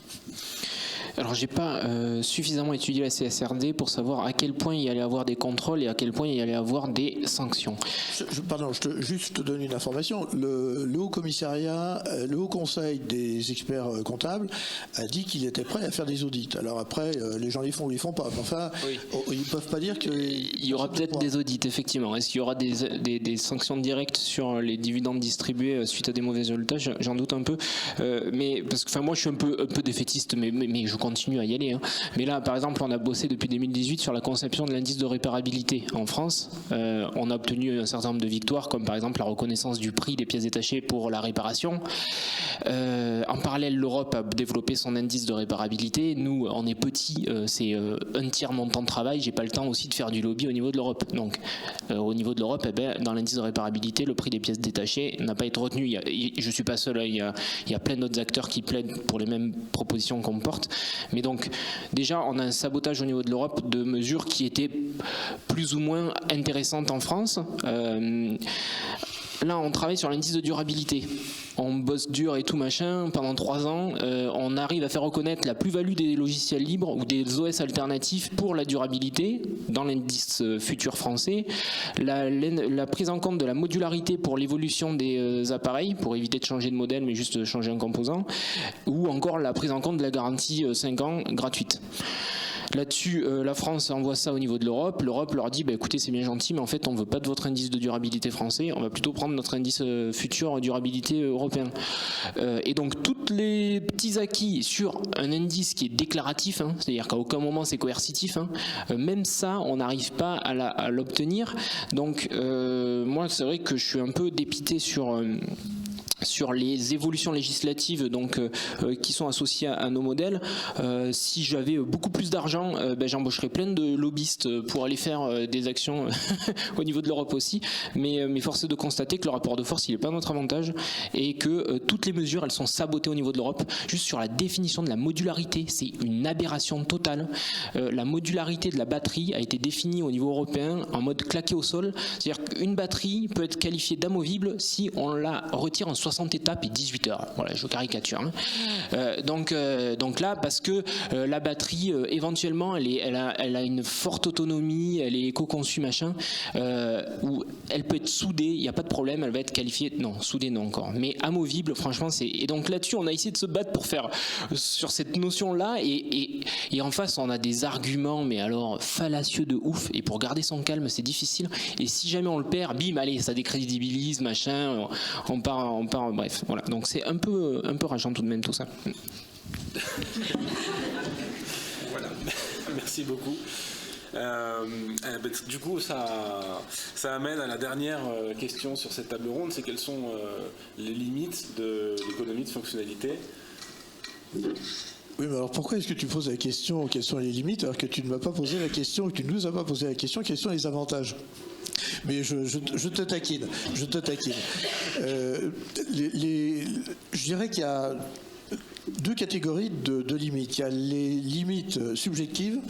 Alors j'ai pas suffisamment étudié la CSRD pour savoir à quel point il y allait avoir des contrôles et à quel point il y allait avoir des sanctions. Je te donne une information. Le Haut Commissariat, le Haut Conseil des experts comptables a dit qu'il était prêt à faire des audits. Alors après, les gens les font ou les font pas. Enfin, oui. Ils peuvent pas dire que... Il y aura peut-être des audits, effectivement. Est-ce qu'il y aura des sanctions directes sur les dividendes distribués suite à des mauvais résultats? J'en doute un peu. Mais parce que moi je suis un peu défaitiste, mais je continue à y aller. Mais là, par exemple, on a bossé depuis 2018 sur la conception de l'indice de réparabilité en France. On a obtenu un certain nombre de victoires, comme par exemple la reconnaissance du prix des pièces détachées pour la réparation. En parallèle, l'Europe a développé son indice de réparabilité. Nous, on est petit, c'est un tiers de mon temps de travail. J'ai pas le temps aussi de faire du lobby au niveau de l'Europe. Donc, au niveau de l'Europe, dans l'indice de réparabilité, le prix des pièces détachées n'a pas été retenu. Je suis pas seul. Il y a plein d'autres acteurs qui plaident pour les mêmes propositions qu'on porte. Mais donc, déjà, on a un sabotage au niveau de l'Europe de mesures qui étaient plus ou moins intéressantes en France. Là, on travaille sur l'indice de durabilité. On bosse dur et tout machin pendant 3 ans. On arrive à faire reconnaître la plus-value des logiciels libres ou des OS alternatifs pour la durabilité dans l'indice futur français. La prise en compte de la modularité pour l'évolution des appareils, pour éviter de changer de modèle mais juste de changer un composant. Ou encore la prise en compte de la garantie 5 ans gratuite. Là-dessus, la France envoie ça au niveau de l'Europe. L'Europe leur dit, écoutez, c'est bien gentil, mais en fait, on ne veut pas de votre indice de durabilité français. On va plutôt prendre notre indice futur durabilité européen. Et donc, tous les petits acquis sur un indice qui est déclaratif, c'est-à-dire qu'à aucun moment c'est coercitif, même ça, on n'arrive pas à l'obtenir. Donc, moi, c'est vrai que je suis un peu dépité sur les évolutions législatives qui sont associées à nos modèles. Si j'avais beaucoup plus d'argent, j'embaucherais plein de lobbyistes pour aller faire des actions au niveau de l'Europe aussi. Mais force est de constater que le rapport de force, il n'est pas à notre avantage et que toutes les mesures, elles sont sabotées au niveau de l'Europe. Juste sur la définition de la modularité, c'est une aberration totale. La modularité de la batterie a été définie au niveau européen en mode claqué au sol. C'est-à-dire qu'une batterie peut être qualifiée d'amovible si on la retire en 60 étapes et 18 heures. Voilà, je caricature. Donc là, parce que la batterie, éventuellement, elle a une forte autonomie, elle est éco-conçue, machin, où elle peut être soudée, il n'y a pas de problème, elle va être qualifiée, non, soudée non encore, mais amovible, franchement, c'est... Et donc là-dessus, on a essayé de se battre pour faire sur cette notion-là, et en face, on a des arguments, mais alors, fallacieux de ouf, et pour garder son calme, c'est difficile, et si jamais on le perd, bim, allez, ça décrédibilise, machin, on part, bref, voilà. Donc c'est un peu rageant tout de même tout ça. Voilà, merci beaucoup. Du coup, ça amène à la dernière question sur cette table ronde, c'est quelles sont les limites de l'économie de fonctionnalité? Oui, mais alors pourquoi est-ce que tu poses la question quelles sont les limites alors que tu ne m'as pas posé la question, que tu ne nous as pas posé la question quels sont les avantages? Mais je te taquine, je te taquine. Je dirais qu'il y a deux catégories de limites. Il y a les limites subjectives,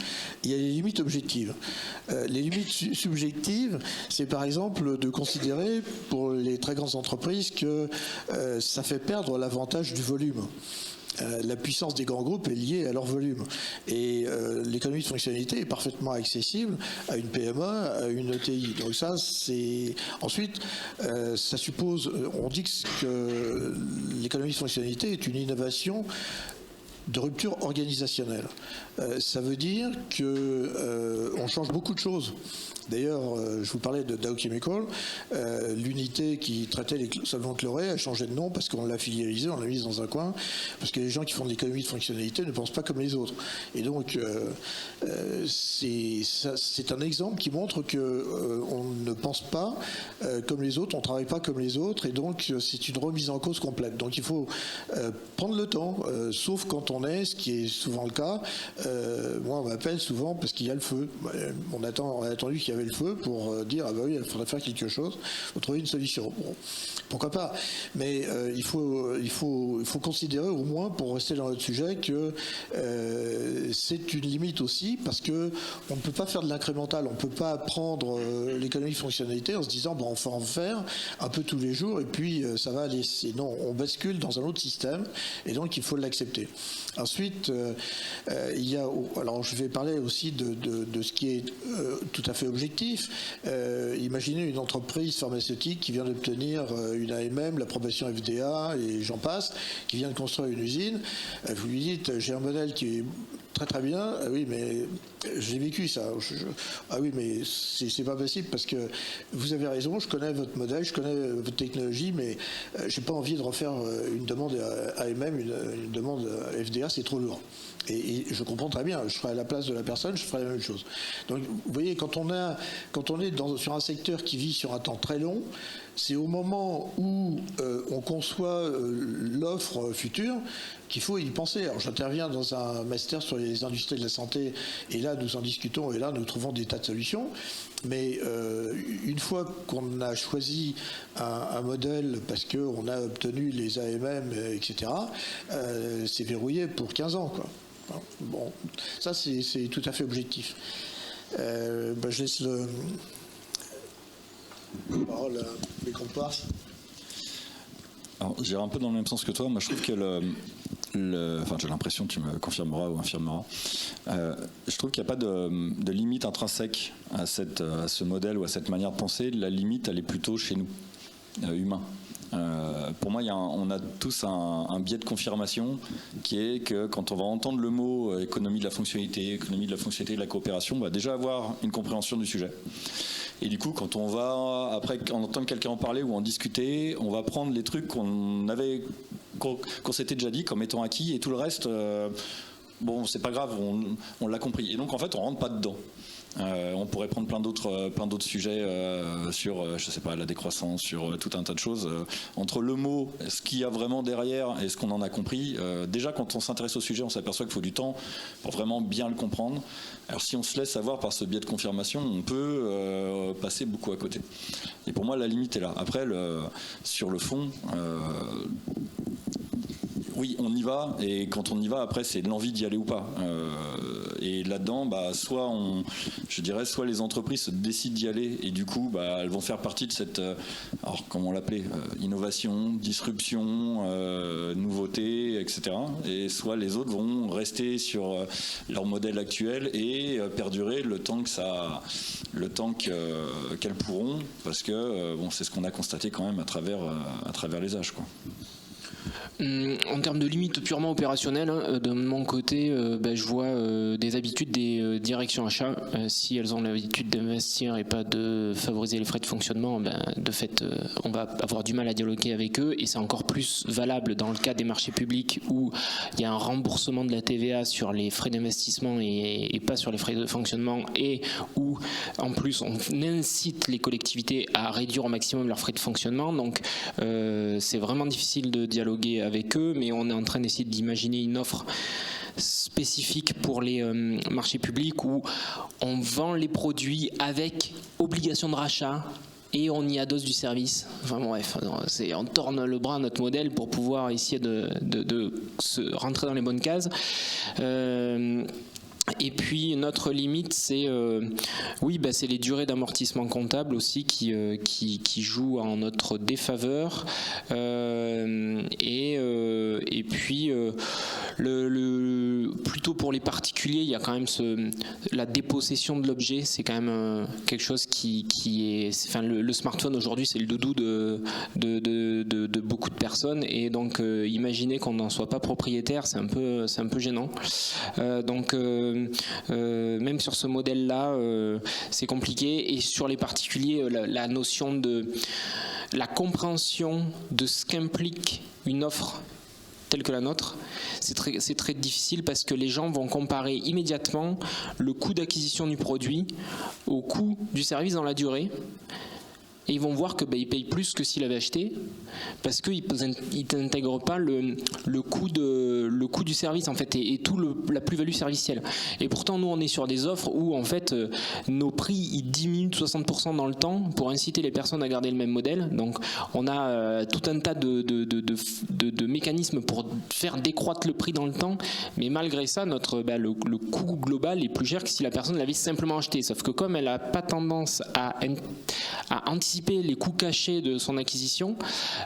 il y a les limites objectives. Les limites subjectives, c'est par exemple de considérer pour les très grandes entreprises que ça fait perdre l'avantage du volume. La puissance des grands groupes est liée à leur volume. Et l'économie de fonctionnalité est parfaitement accessible à une PME, à une ETI. Donc ça, c'est... Ensuite, ça suppose... On dit que l'économie de fonctionnalité est une innovation de rupture organisationnelle. Ça veut dire qu'on change beaucoup de choses. D'ailleurs, je vous parlais de Dow Chemical, l'unité qui traitait les solvants chlorés a changé de nom parce qu'on l'a filialisée, on l'a mise dans un coin, parce que les gens qui font de l'économie de fonctionnalité ne pensent pas comme les autres. Et donc, c'est un exemple qui montre qu'on ne pense pas comme les autres, on ne travaille pas comme les autres, et donc c'est une remise en cause complète. Donc il faut prendre le temps, sauf quand on est, ce qui est souvent le cas, moi on m'appelle souvent parce qu'il y a le feu. On a attendu qu'il y avait le feu pour dire ah bah oui, il faudrait faire quelque chose, il faut trouver une solution. Bon, pourquoi pas, mais il faut considérer au moins, pour rester dans notre sujet, que c'est une limite aussi, parce que on ne peut pas faire de l'incrémental, on ne peut pas prendre l'économie de fonctionnalité en se disant bon, on va en faire un peu tous les jours et puis ça va aller. Non, on bascule dans un autre système et donc il faut l'accepter. Ensuite, il y a, alors je vais parler aussi de ce qui est tout à fait objectif. Imaginez une entreprise pharmaceutique qui vient d'obtenir une AMM, l'approbation FDA et j'en passe, qui vient de construire une usine. Vous lui dites j'ai un modèle qui est très très bien. Ah oui, mais j'ai vécu ça. Ah oui, mais c'est pas possible parce que vous avez raison, je connais votre modèle, je connais votre technologie, mais j'ai pas envie de refaire une demande AMM, une demande FDA, c'est trop lourd. Et je comprends très bien, je serais à la place de la personne, je ferais la même chose. Donc vous voyez, quand on est sur un secteur qui vit sur un temps très long, c'est au moment où on conçoit l'offre future qu'il faut y penser. Alors j'interviens dans un master sur les industries de la santé et là nous en discutons et là nous trouvons des tas de solutions. Mais une fois qu'on a choisi un modèle parce qu'on a obtenu les AMM, etc., c'est verrouillé pour 15 ans, quoi. Bon, ça c'est tout à fait objectif. Je laisse la parole à mes comparses. Alors, j'irai un peu dans le même sens que toi. Moi, je trouve que enfin, j'ai l'impression, tu me confirmeras ou infirmeras, je trouve qu'il n'y a pas de limite intrinsèque à ce modèle ou à cette manière de penser. La limite, elle est plutôt chez nous, humains. Pour moi, on a tous un biais de confirmation qui est que quand on va entendre le mot économie de la fonctionnalité, de la coopération, on va déjà avoir une compréhension du sujet. Et du coup, quand on va après entendre quelqu'un en parler ou en discuter, on va prendre les trucs qu'on s'était déjà dit comme étant acquis, et tout le reste, bon, c'est pas grave, on l'a compris. Et donc, en fait, on rentre pas dedans. On pourrait prendre plein d'autres sujets sur, je sais pas, la décroissance, sur tout un tas de choses. Entre le mot, ce qu'il y a vraiment derrière et ce qu'on en a compris, déjà quand on s'intéresse au sujet, on s'aperçoit qu'il faut du temps pour vraiment bien le comprendre. Alors si on se laisse avoir par ce biais de confirmation, on peut passer beaucoup à côté. Et pour moi, la limite est là. Après, sur le fond... oui, on y va, et quand on y va, après, c'est de l'envie d'y aller ou pas. Et là-dedans, soit les entreprises se décident d'y aller, et du coup, elles vont faire partie de cette, alors comment on l'appelait, innovation, disruption, nouveauté, etc. Et soit les autres vont rester sur leur modèle actuel et perdurer le temps qu'elles pourront, parce que c'est ce qu'on a constaté quand même à travers les âges, quoi. En termes de limites purement opérationnelles, de mon côté, je vois des habitudes des directions achats. Si elles ont l'habitude d'investir et pas de favoriser les frais de fonctionnement, de fait, on va avoir du mal à dialoguer avec eux. Et c'est encore plus valable dans le cas des marchés publics où il y a un remboursement de la TVA sur les frais d'investissement et pas sur les frais de fonctionnement, et où en plus on incite les collectivités à réduire au maximum leurs frais de fonctionnement. Donc c'est vraiment difficile de dialoguer avec eux, mais on est en train d'essayer d'imaginer une offre spécifique pour les marchés publics où on vend les produits avec obligation de rachat et on y adosse du service. Enfin bon, bref, on torne le bras à notre modèle pour pouvoir essayer de se rentrer dans les bonnes cases. Et puis notre limite, c'est c'est les durées d'amortissement comptable aussi qui jouent en notre défaveur. Et puis plutôt pour les particuliers, il y a quand même la dépossession de l'objet, c'est quand même quelque chose qui est. Enfin, le smartphone aujourd'hui, c'est le doudou de beaucoup de personnes, et donc imaginer qu'on n'en soit pas propriétaire, c'est un peu gênant. Même sur ce modèle-là, c'est compliqué. Et sur les particuliers, la notion de la compréhension de ce qu'implique une offre telle que la nôtre, c'est très difficile parce que les gens vont comparer immédiatement le coût d'acquisition du produit au coût du service dans la durée. Et ils vont voir que ils payent plus que s'ils avaient acheté parce qu'ils n'intègrent pas le coût du service en fait et tout la plus-value servicielle. Et pourtant nous on est sur des offres où en fait nos prix ils diminuent de 60% dans le temps pour inciter les personnes à garder le même modèle. Donc on a tout un tas de mécanismes pour faire décroître le prix dans le temps, mais malgré ça le coût global est plus cher que si la personne l'avait simplement acheté. Sauf que comme elle n'a pas tendance à anticiper les coûts cachés de son acquisition,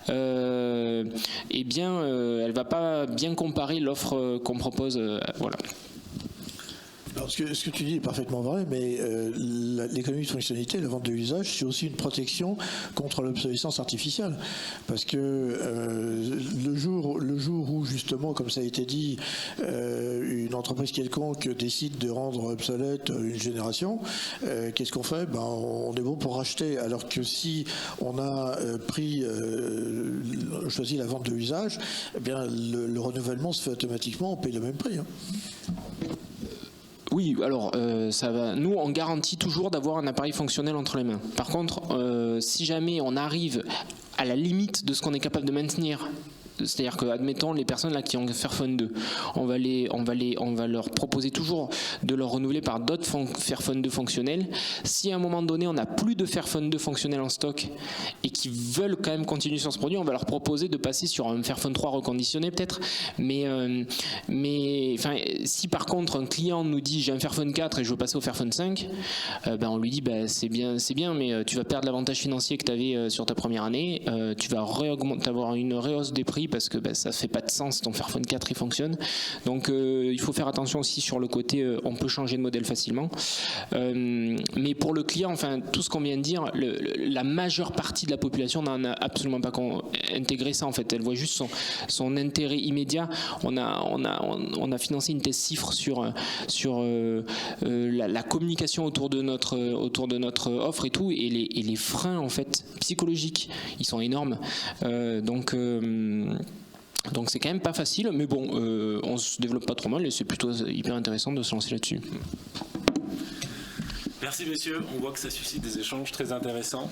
elle va pas bien comparer l'offre qu'on propose. Voilà. Alors, ce que tu dis est parfaitement vrai, mais l'économie de fonctionnalité, la vente de usage, c'est aussi une protection contre l'obsolescence artificielle. Parce que le jour où, justement, comme ça a été dit, une entreprise quelconque décide de rendre obsolète une génération, qu'est-ce qu'on fait ? On est bon pour racheter. Alors que si on a choisi la vente de usage, le renouvellement se fait automatiquement, on paye le même prix. Oui, alors ça va. Nous, on garantit toujours d'avoir un appareil fonctionnel entre les mains. Par contre, si jamais on arrive à la limite de ce qu'on est capable de maintenir, c'est-à-dire que, admettons, les personnes là qui ont Fairphone 2, on va leur proposer toujours de leur renouveler par d'autres Fairphone 2 fonctionnels. Si à un moment donné on n'a plus de Fairphone 2 fonctionnels en stock et qu'ils veulent quand même continuer sur ce produit, on va leur proposer de passer sur un Fairphone 3 reconditionné peut-être. Mais si par contre un client nous dit j'ai un Fairphone 4 et je veux passer au Fairphone 5, on lui dit c'est bien, mais tu vas perdre l'avantage financier que tu avais sur ta première année, tu vas avoir une rehausse des prix parce que ça fait pas de sens, ton Fairphone 4 il fonctionne. Donc il faut faire attention aussi sur le côté on peut changer de modèle facilement. Mais pour le client, tout ce qu'on vient de dire, la majeure partie de la population n'a absolument pas intégré ça en fait. Elle voit juste son intérêt immédiat. On a financé une thèse cifre sur la communication autour de notre offre et tout, et les freins en fait psychologiques ils sont énormes. Donc c'est quand même pas facile, mais bon, on se développe pas trop mal et c'est plutôt hyper intéressant de se lancer là-dessus. Merci messieurs, on voit que ça suscite des échanges très intéressants.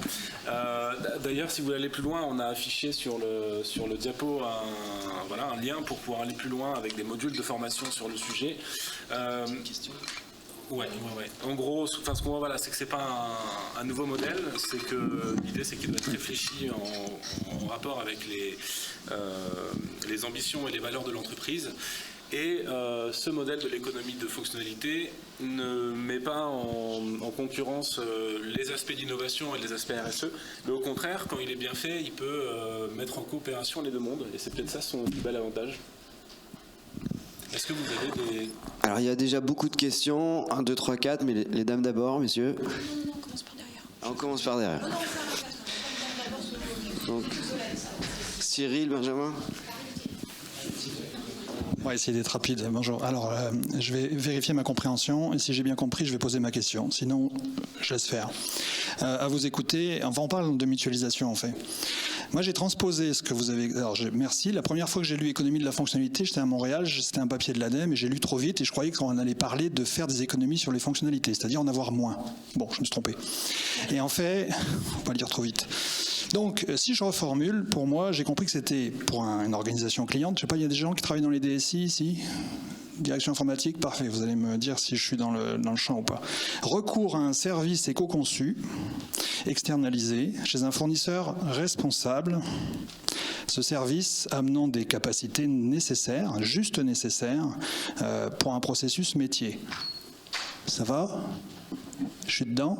D'ailleurs, si vous voulez aller plus loin, on a affiché sur le diapo un lien pour pouvoir aller plus loin avec des modules de formation sur le sujet. Ouais. En gros, ce qu'on voit, c'est que c'est pas un nouveau modèle. C'est que l'idée, c'est qu'il doit être réfléchi en rapport avec les ambitions et les valeurs de l'entreprise. Et ce modèle de l'économie de fonctionnalité ne met pas en concurrence les aspects d'innovation et les aspects RSE, mais au contraire, quand il est bien fait, il peut mettre en coopération les deux mondes. Et c'est peut-être ça son plus bel avantage. Est-ce que vous avez des... Alors il y a déjà beaucoup de questions, 1, 2, 3, 4, mais les dames d'abord, messieurs. Non, on commence par derrière. On commence par derrière. Donc, Cyril, Benjamin. On va essayer d'être rapide. Bonjour. Alors, je vais vérifier ma compréhension et si j'ai bien compris, je vais poser ma question. Sinon, je laisse faire. À vous écouter, enfin, on parle de mutualisation en fait. Moi, j'ai transposé ce que vous avez... Alors, merci. La première fois que j'ai lu Économie de la fonctionnalité, j'étais à Montréal, c'était un papier de l'ADEME et j'ai lu trop vite et je croyais qu'on allait parler de faire des économies sur les fonctionnalités, c'est-à-dire en avoir moins. Bon, je me suis trompé. Et en fait, on va pas le dire trop vite. Donc, si je reformule, pour moi, j'ai compris que c'était pour une organisation cliente. Je sais pas, il y a des gens qui travaillent dans les DSI ici ? Direction informatique, parfait. Vous allez me dire si je suis dans le champ ou pas. Recours à un service éco-conçu, externalisé, chez un fournisseur responsable. Ce service amenant des capacités nécessaires, juste nécessaires, pour un processus métier. Ça va ? Je suis dedans ?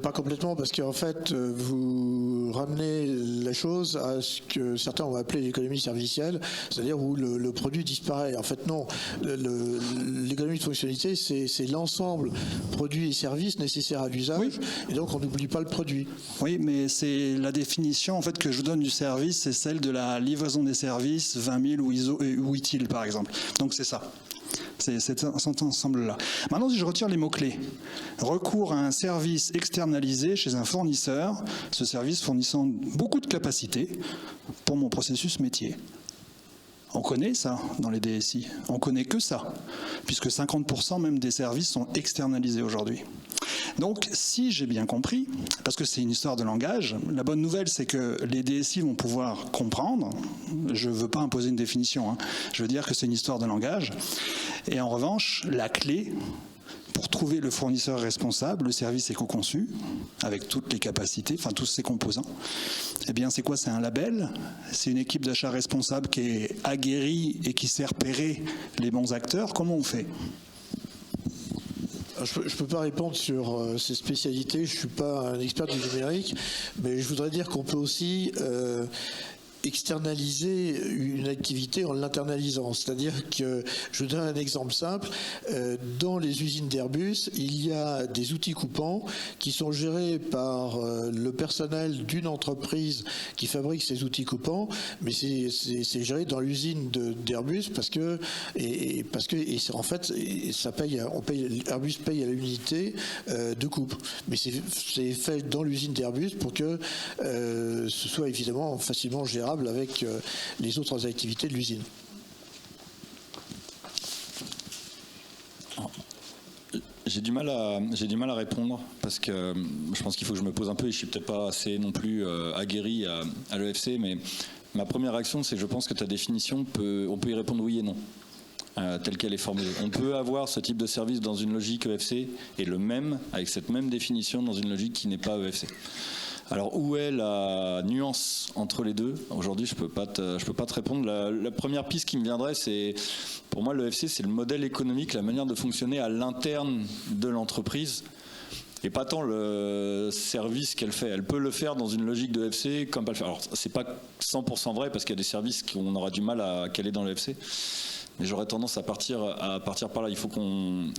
Pas complètement, parce qu'en fait, vous ramenez la chose à ce que certains ont appelé l'économie servicielle, c'est-à-dire où le produit disparaît. En fait, non. L'économie de fonctionnalité, c'est l'ensemble produits et services nécessaires à l'usage, oui. Et donc on n'oublie pas le produit. Oui, mais c'est la définition en fait que je vous donne du service, c'est celle de la livraison des services 20 000 ou ITIL, par exemple. Donc c'est ça. C'est cet ensemble-là. Maintenant, si je retire les mots-clés, recours à un service externalisé chez un fournisseur, ce service fournissant beaucoup de capacités pour mon processus métier. On connaît ça dans les DSI. On connaît que ça, puisque 50% même des services sont externalisés aujourd'hui. Donc, si j'ai bien compris, parce que c'est une histoire de langage, la bonne nouvelle, c'est que les DSI vont pouvoir comprendre. Je ne veux pas imposer une définition, hein. Je veux dire que c'est une histoire de langage. Et en revanche, la clé pour trouver le fournisseur responsable, le service éco-conçu, avec toutes les capacités, enfin tous ses composants, eh bien c'est quoi? C'est un label, c'est une équipe d'achat responsable qui est aguerrie et qui sait repérer les bons acteurs. Comment on fait? Je ne peux pas répondre sur ces spécialités, je ne suis pas un expert du numérique, mais je voudrais dire qu'on peut aussi externaliser une activité en l'internalisant. C'est-à-dire que, je vous donne un exemple simple, dans les usines d'Airbus, il y a des outils coupants qui sont gérés par le personnel d'une entreprise qui fabrique ces outils coupants, mais c'est géré dans l'usine d'Airbus parce que en fait, ça paye, Airbus paye à l'unité de coupe. Mais c'est fait dans l'usine d'Airbus pour que ce soit évidemment facilement gérable avec les autres activités de l'usine. J'ai du mal à répondre parce que je pense qu'il faut que je me pose un peu et je suis peut-être pas assez non plus aguerri à l'EFC, mais ma première réaction, c'est que je pense que ta définition, on peut y répondre oui et non. Telle qu'elle est formulée. On peut avoir ce type de service dans une logique EFC et le même, avec cette même définition, dans une logique qui n'est pas EFC. Alors, où est la nuance entre les deux? Aujourd'hui, je peux pas te répondre. La première piste qui me viendrait, c'est, pour moi, l'EFC, c'est le modèle économique, la manière de fonctionner à l'interne de l'entreprise. Et pas tant le service qu'elle fait. Elle peut le faire dans une logique de FC comme pas le faire. Alors, c'est pas 100% vrai parce qu'il y a des services qu'on aura du mal à caler dans le FC. Mais j'aurais tendance à partir par là. Il faut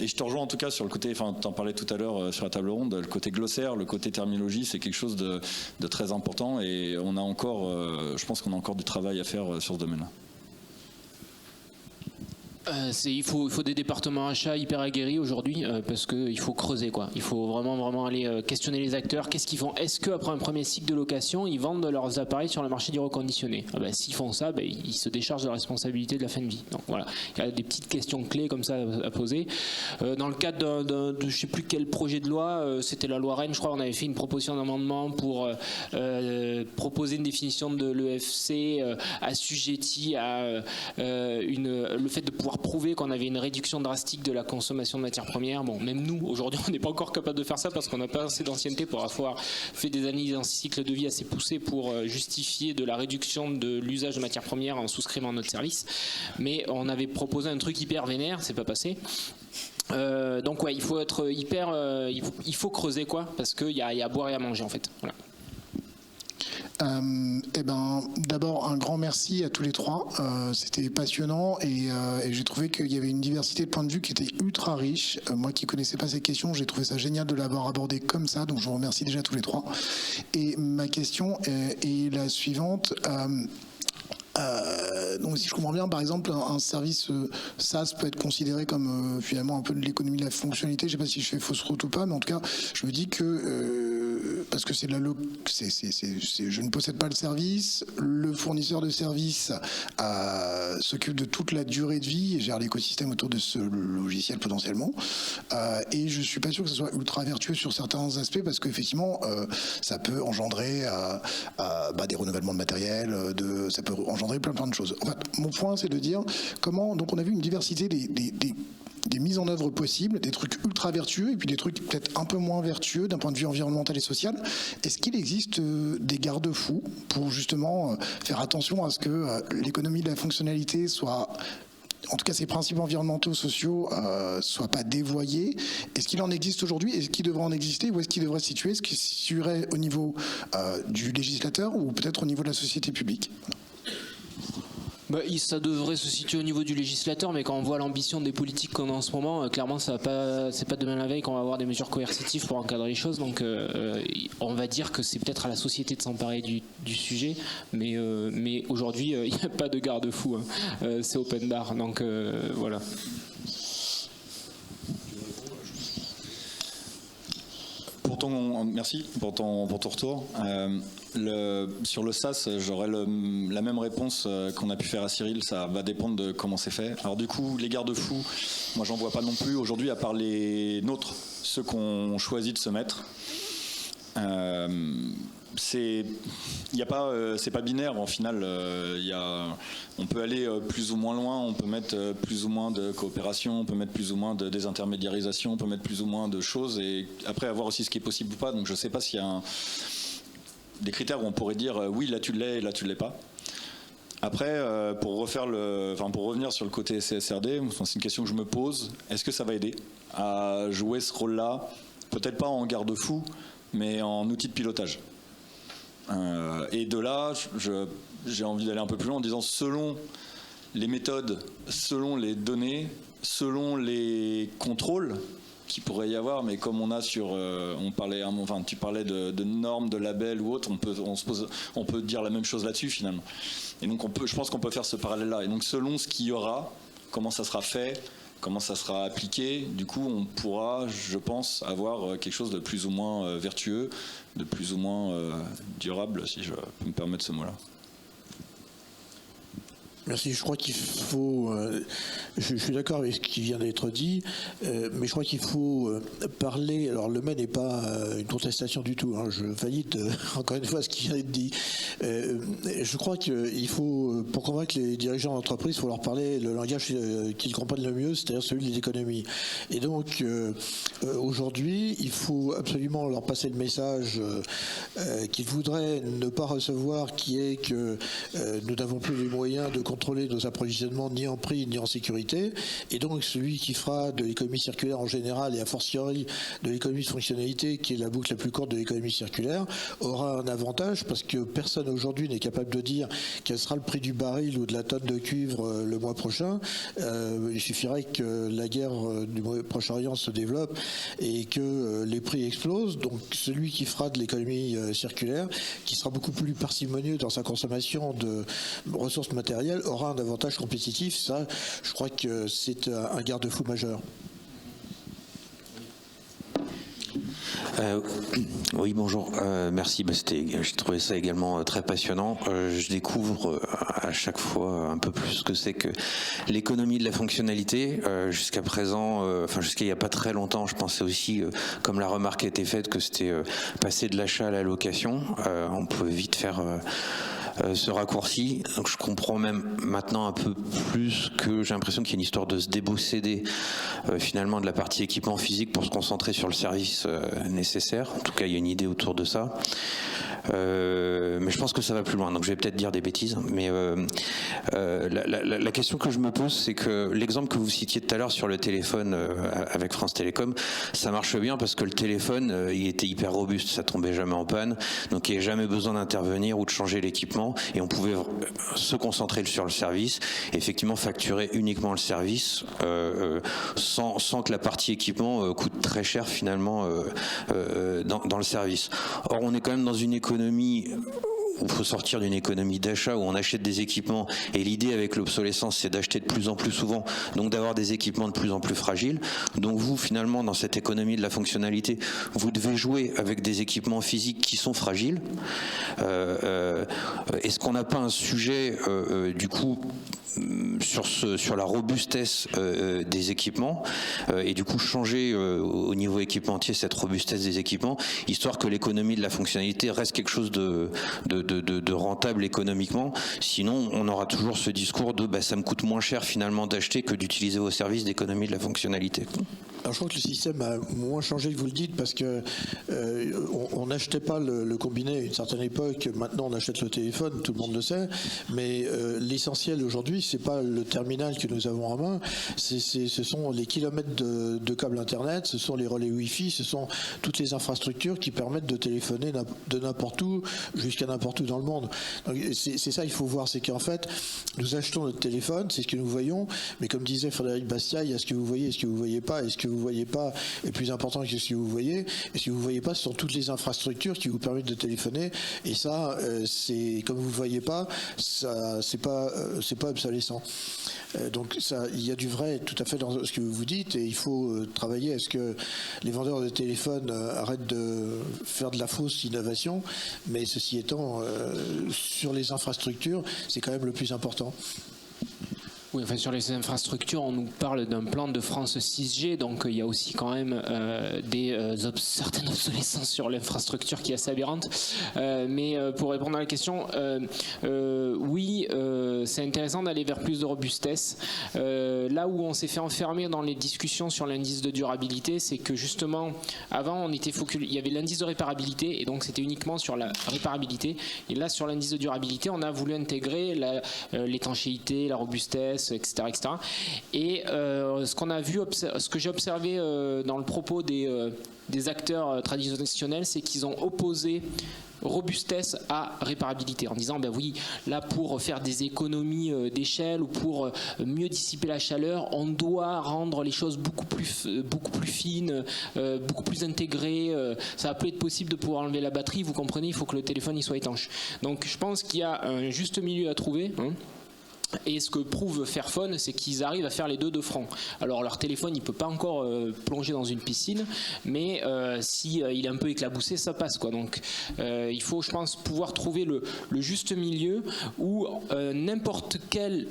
et je te rejoins en tout cas sur le côté, enfin, t'en parlais tout à l'heure sur la table ronde, le côté glossaire, le côté terminologie, c'est quelque chose de très important et on a encore, je pense qu'on a encore du travail à faire sur ce domaine-là. Il faut des départements achats hyper aguerris aujourd'hui parce qu'il faut creuser quoi. Il faut vraiment aller questionner les acteurs. Qu'est-ce qu'ils font? Est-ce qu'après un premier cycle de location, ils vendent leurs appareils sur le marché du reconditionné? S'ils font ça, ils se déchargent de la responsabilité de la fin de vie. Donc voilà, il y a des petites questions clés comme ça à poser. Dans le cadre de je ne sais plus quel projet de loi, c'était la loi Rennes, je crois, on avait fait une proposition d'amendement pour proposer une définition de l'EFC assujettie à le fait de pouvoir prouver qu'on avait une réduction drastique de la consommation de matières premières. Bon, même nous, aujourd'hui, on n'est pas encore capable de faire ça parce qu'on n'a pas assez d'ancienneté pour avoir fait des analyses en cycle de vie assez poussées pour justifier de la réduction de l'usage de matières premières en souscrivant notre service. Mais on avait proposé un truc hyper vénère, c'est pas passé. Donc ouais, il faut être hyper, il faut creuser quoi, parce qu'il y a à boire et à manger en fait. Voilà. D'abord, un grand merci à tous les trois. C'était passionnant et j'ai trouvé qu'il y avait une diversité de points de vue qui était ultra riche. Moi qui ne connaissais pas ces questions, j'ai trouvé ça génial de l'avoir abordé comme ça. Donc, je vous remercie déjà tous les trois. Et ma question est la suivante. Donc si je comprends bien, par exemple, un service SaaS peut être considéré comme finalement un peu de l'économie de la fonctionnalité. Je ne sais pas si je fais fausse route ou pas, mais en tout cas, je me dis que parce que je ne possède pas le service, le fournisseur de service s'occupe de toute la durée de vie et gère l'écosystème autour de ce logiciel potentiellement. Et je suis pas sûr que ce soit ultra vertueux sur certains aspects parce qu'effectivement, ça peut engendrer des renouvellements de matériel, ça peut engendrer plein de choses. En fait, mon point, c'est de dire comment. Donc, on a vu une diversité des mises en œuvre possibles, des trucs ultra vertueux et puis des trucs peut-être un peu moins vertueux d'un point de vue environnemental et social. Est-ce qu'il existe des garde-fous pour justement faire attention à ce que l'économie de la fonctionnalité soit, en tout cas ses principes environnementaux, sociaux, soient pas dévoyés? Est-ce qu'il en existe aujourd'hui? Est-ce qu'il devrait en exister? Où est-ce qu'il devrait se situer? Est-ce qu'il se situerait au niveau du législateur ou peut-être au niveau de la société publique? Ça devrait se situer au niveau du législateur, mais quand on voit l'ambition des politiques qu'on a en ce moment, clairement, c'est pas demain la veille qu'on va avoir des mesures coercitives pour encadrer les choses. Donc, on va dire que c'est peut-être à la société de s'emparer du sujet, mais aujourd'hui, il n'y a pas de garde-fou. C'est open bar, donc voilà. Merci pour ton retour. Sur le SaaS, j'aurais la même réponse qu'on a pu faire à Cyril. Ça va dépendre de comment c'est fait. Alors du coup, les garde-fous, moi j'en vois pas non plus aujourd'hui, à part les nôtres, ceux qu'on choisit de se mettre. C'est pas binaire en final. On peut aller plus ou moins loin, on peut mettre plus ou moins de coopération, on peut mettre plus ou moins de désintermédiarisation, on peut mettre plus ou moins de choses et après avoir aussi ce qui est possible ou pas. Donc je sais pas s'il y a des critères où on pourrait dire oui là tu l'es et là tu l'es pas. Après pour revenir sur le côté CSRD, c'est une question que je me pose. Est-ce que ça va aider à jouer ce rôle-là? Peut-être pas en garde-fou, mais en outil de pilotage. Et de là, j'ai envie d'aller un peu plus loin en disant selon les méthodes, selon les données, selon les contrôles qu'il pourrait y avoir, mais comme on a tu parlais de normes, de labels ou autres, on peut dire la même chose là-dessus finalement. Et donc je pense qu'on peut faire ce parallèle-là. Et donc selon ce qu'il y aura, comment ça sera fait, comment ça sera appliqué, du coup on pourra, je pense, avoir quelque chose de plus ou moins vertueux, de plus ou moins durable, si je peux me permettre ce mot-là. Merci. Je crois qu'il faut. Je suis d'accord avec ce qui vient d'être dit, mais je crois qu'il faut parler. Alors, le MEN n'est pas une contestation du tout. Je valide encore une fois ce qui vient d'être dit. Je crois qu'il faut, pour convaincre les dirigeants d'entreprise, il faut leur parler le langage qu'ils comprennent le mieux, c'est-à-dire celui des économies. Et donc, aujourd'hui, il faut absolument leur passer le message qu'ils voudraient ne pas recevoir, qui est que nous n'avons plus les moyens de contrôler nos approvisionnements ni en prix ni en sécurité, et donc celui qui fera de l'économie circulaire en général et a fortiori de l'économie de fonctionnalité, qui est la boucle la plus courte de l'économie circulaire, aura un avantage parce que personne aujourd'hui n'est capable de dire quel sera le prix du baril ou de la tonne de cuivre le mois prochain. Il suffirait que la guerre du Proche-Orient se développe et que les prix explosent. Donc celui qui fera de l'économie circulaire, qui sera beaucoup plus parcimonieux dans sa consommation de ressources matérielles, aura un avantage compétitif. Ça, je crois que c'est un garde-fou majeur. Oui, bonjour. Merci. J'ai trouvé ça également très passionnant. Je découvre à chaque fois un peu plus ce que c'est que l'économie de la fonctionnalité. Jusqu'à présent, jusqu'à il n'y a pas très longtemps, je pensais aussi, comme la remarque a été faite, que c'était passer de l'achat à la location. On pouvait vite faire ce raccourci. Donc je comprends même maintenant un peu plus que j'ai l'impression qu'il y a une histoire de se déposséder finalement de la partie équipement physique pour se concentrer sur le service nécessaire. En tout cas, il y a une idée autour de ça. Mais je pense que ça va plus loin, donc je vais peut-être dire des bêtises. Mais la question que je me pose, c'est que l'exemple que vous citiez tout à l'heure sur le téléphone avec France Télécom, ça marche bien parce que le téléphone, il était hyper robuste, ça tombait jamais en panne, donc il n'y avait jamais besoin d'intervenir ou de changer l'équipement, et on pouvait se concentrer sur le service, et effectivement facturer uniquement le service sans que la partie équipement coûte très cher finalement dans le service. Or, on est quand même dans une économie où il faut sortir d'une économie d'achat où on achète des équipements, et l'idée avec l'obsolescence, c'est d'acheter de plus en plus souvent, donc d'avoir des équipements de plus en plus fragiles. Donc vous, finalement, dans cette économie de la fonctionnalité, vous devez jouer avec des équipements physiques qui sont fragiles. Est-ce qu'on n'a pas un sujet, du coup, sur la robustesse des équipements, et du coup changer au niveau équipementier cette robustesse des équipements, histoire que l'économie de la fonctionnalité reste quelque chose de rentable économiquement. Sinon, on aura toujours ce discours de ça me coûte moins cher finalement d'acheter que d'utiliser vos services d'économie de la fonctionnalité. Alors, je crois que le système a moins changé que vous le dites, parce que on n'achetait pas le combiné à une certaine époque. Maintenant, on achète le téléphone, tout le monde le sait. Mais l'essentiel aujourd'hui, c'est pas le terminal que nous avons en main. Ce sont les kilomètres de câbles Internet, ce sont les relais Wi-Fi, ce sont toutes les infrastructures qui permettent de téléphoner de n'importe où jusqu'à n'importe où dans le monde. C'est ça, il faut voir, c'est qu'en fait, nous achetons notre téléphone, c'est ce que nous voyons. Mais comme disait Frédéric Bastiat, il y a ce que vous voyez, ce que vous voyez pas, et ce que vous voyez pas est plus important que ce que vous voyez. Et ce que vous voyez pas, ce sont toutes les infrastructures qui vous permettent de téléphoner. Et ça, c'est comme vous le voyez pas, ça, c'est pas obsolescent. Donc ça, il y a du vrai tout à fait dans ce que vous dites, et il faut travailler à ce que les vendeurs de téléphones arrêtent de faire de la fausse innovation. Mais ceci étant, sur les infrastructures, c'est quand même le plus important. Oui, enfin, sur les infrastructures, on nous parle d'un plan de France 6G, donc il y a aussi quand même certaines obsolescences sur l'infrastructure qui est assez aberrante. Mais pour répondre à la question, oui, c'est intéressant d'aller vers plus de robustesse. Là où on s'est fait enfermer dans les discussions sur l'indice de durabilité, c'est que justement, avant, on était il y avait l'indice de réparabilité, et donc c'était uniquement sur la réparabilité. Et là, sur l'indice de durabilité, on a voulu intégrer l'étanchéité, la robustesse, etc. Et ce que j'ai observé dans le propos des acteurs traditionnels, c'est qu'ils ont opposé robustesse à réparabilité, en disant oui, là pour faire des économies d'échelle ou pour mieux dissiper la chaleur, on doit rendre les choses beaucoup plus fines, beaucoup plus intégrées. Ça va plus être possible de pouvoir enlever la batterie, vous comprenez, il faut que le téléphone il soit étanche. Donc je pense qu'il y a un juste milieu à trouver. Et ce que prouve Fairphone, c'est qu'ils arrivent à faire les deux de front. Alors leur téléphone, il peut pas encore plonger dans une piscine, mais si il est un peu éclaboussé, ça passe quoi. Donc il faut, je pense, pouvoir trouver le juste milieu où n'importe quelle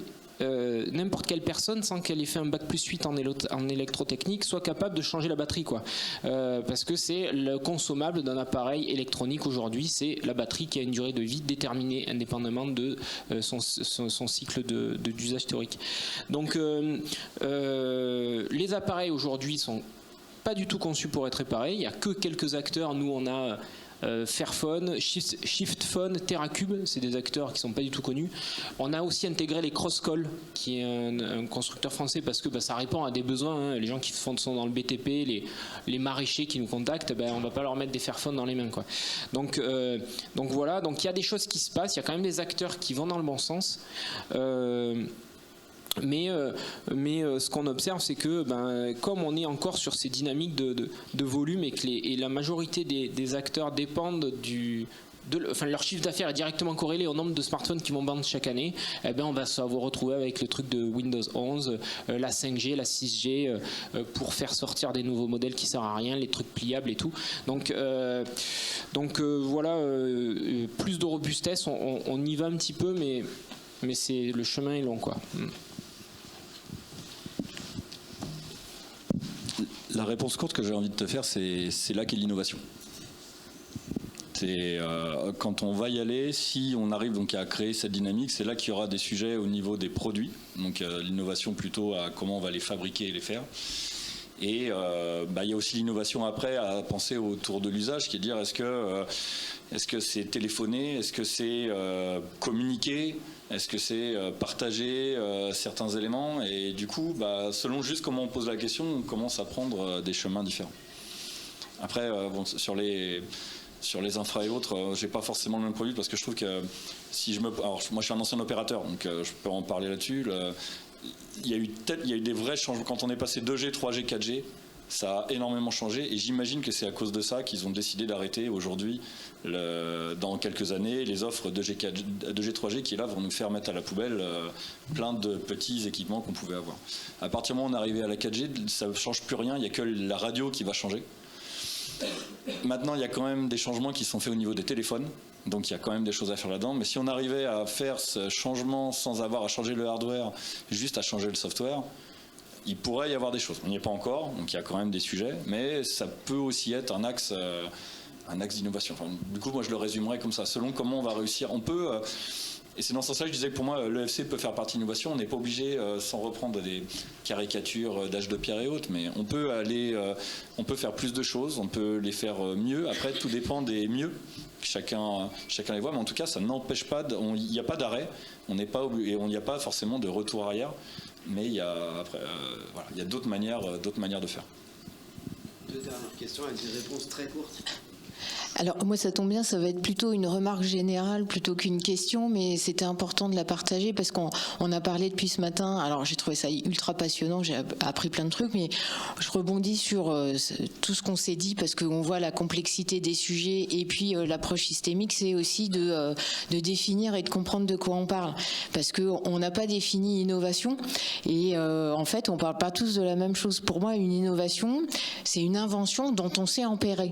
personne, sans qu'elle ait fait un bac plus 8 en électrotechnique, soit capable de changer la batterie quoi. Parce que c'est le consommable d'un appareil électronique aujourd'hui, c'est la batterie qui a une durée de vie déterminée indépendamment de son cycle d'usage théorique. Donc les appareils aujourd'hui sont pas du tout conçus pour être réparés, il n'y a que quelques acteurs. Nous on a Fairphone, Shiftphone, TerraCube, c'est des acteurs qui ne sont pas du tout connus. On a aussi intégré les Crosscall, qui est un constructeur français, parce que ça répond à des besoins. Les gens qui sont dans le BTP, les maraîchers qui nous contactent, on ne va pas leur mettre des Fairphone dans les mains quoi. Donc voilà, donc il y a des choses qui se passent, il y a quand même des acteurs qui vont dans le bon sens. Mais ce qu'on observe, c'est que comme on est encore sur ces dynamiques de volume et que la majorité des acteurs dépendent leur chiffre d'affaires est directement corrélé au nombre de smartphones qui vont vendre chaque année, on va se retrouver avec le truc de Windows 11, la 5G, la 6G, pour faire sortir des nouveaux modèles qui servent à rien, les trucs pliables et tout. Donc voilà, plus de robustesse, on y va un petit peu, mais le chemin est long quoi. La réponse courte que j'ai envie de te faire, c'est là qu'est l'innovation. Quand on va y aller, si on arrive donc à créer cette dynamique, c'est là qu'il y aura des sujets au niveau des produits, donc l'innovation plutôt à comment on va les fabriquer et les faire. Et il y a aussi l'innovation après à penser autour de l'usage, qui est de dire est-ce que c'est téléphoner, est-ce que c'est communiquer, est-ce que c'est partager certains éléments, et du coup selon juste comment on pose la question, on commence à prendre des chemins différents. Après sur les infras et autres, j'ai pas forcément le même produit, parce que je trouve que alors moi je suis un ancien opérateur, donc je peux en parler là-dessus. Il y a eu des vrais changements. Quand on est passé 2G, 3G, 4G, ça a énormément changé, et j'imagine que c'est à cause de ça qu'ils ont décidé d'arrêter aujourd'hui, dans quelques années, les offres 2G, 3G qui là vont nous faire mettre à la poubelle plein de petits équipements qu'on pouvait avoir. À partir du moment où on est arrivé à la 4G, ça ne change plus rien, il n'y a que la radio qui va changer. Maintenant, il y a quand même des changements qui sont faits au niveau des téléphones, donc il y a quand même des choses à faire là-dedans. Mais si on arrivait à faire ce changement sans avoir à changer le hardware, juste à changer le software, il pourrait y avoir des choses. On n'y est pas encore, donc il y a quand même des sujets, mais ça peut aussi être un axe d'innovation. Enfin, du coup, moi je le résumerais comme ça, selon comment on va réussir. On peut... Et c'est dans ce sens-là que je disais que pour moi, l'EFC peut faire partie de l'innovation. On n'est pas obligé, sans reprendre des caricatures d'âge de pierre et autres, mais on peut faire plus de choses, on peut les faire mieux. Après, tout dépend des mieux. Chacun les voit, mais en tout cas, ça n'empêche pas. Il n'y a pas d'arrêt. On n'est pas obligé, et il n'y a pas forcément de retour arrière. Mais il y a d'autres manières de faire. Deux dernières questions avec des réponses très courtes. Alors moi ça tombe bien, ça va être plutôt une remarque générale plutôt qu'une question, mais c'était important de la partager parce qu'on a parlé depuis ce matin. Alors j'ai trouvé ça ultra passionnant, j'ai appris plein de trucs, mais je rebondis sur tout ce qu'on s'est dit parce qu'on voit la complexité des sujets, et puis l'approche systémique, c'est aussi de définir et de comprendre de quoi on parle, parce qu'on n'a pas défini innovation, et en fait on parle pas tous de la même chose. Pour moi, une innovation, c'est une invention dont on s'est emparé.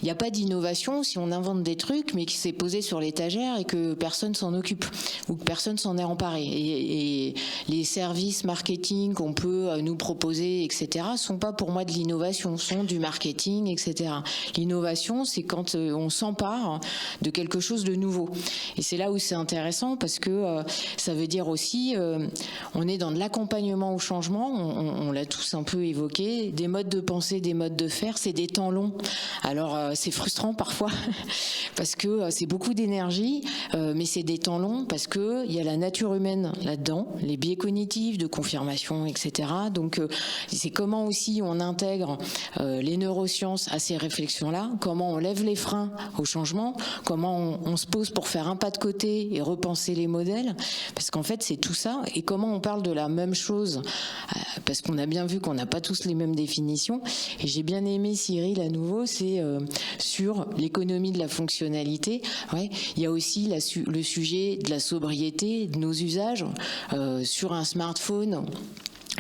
Il n'y a pas d'innovation si on invente des trucs mais qui s'est posé sur l'étagère et que personne s'en occupe ou que personne s'en est emparé. Et les services marketing qu'on peut nous proposer, etc., sont pas pour moi de l'innovation, sont du marketing, etc. L'innovation, c'est quand on s'empare de quelque chose de nouveau. Et c'est là où c'est intéressant parce que ça veut dire aussi, on est dans de l'accompagnement au changement, on l'a tous un peu évoqué, des modes de pensée, des modes de faire, c'est des temps longs. Alors c'est frustrant parfois parce que c'est beaucoup d'énergie, mais c'est des temps longs parce que il y a la nature humaine là-dedans, les biais cognitifs de confirmation, etc. Donc c'est comment aussi on intègre les neurosciences à ces réflexions-là, comment on lève les freins au changement, comment on se pose pour faire un pas de côté et repenser les modèles, parce qu'en fait c'est tout ça, et comment on parle de la même chose, parce qu'on a bien vu qu'on n'a pas tous les mêmes définitions. Et j'ai bien aimé Cyril à nouveau, c'est sur l'économie de la fonctionnalité. Ouais, il y a aussi le sujet de la sobriété, de nos usages. Sur un smartphone,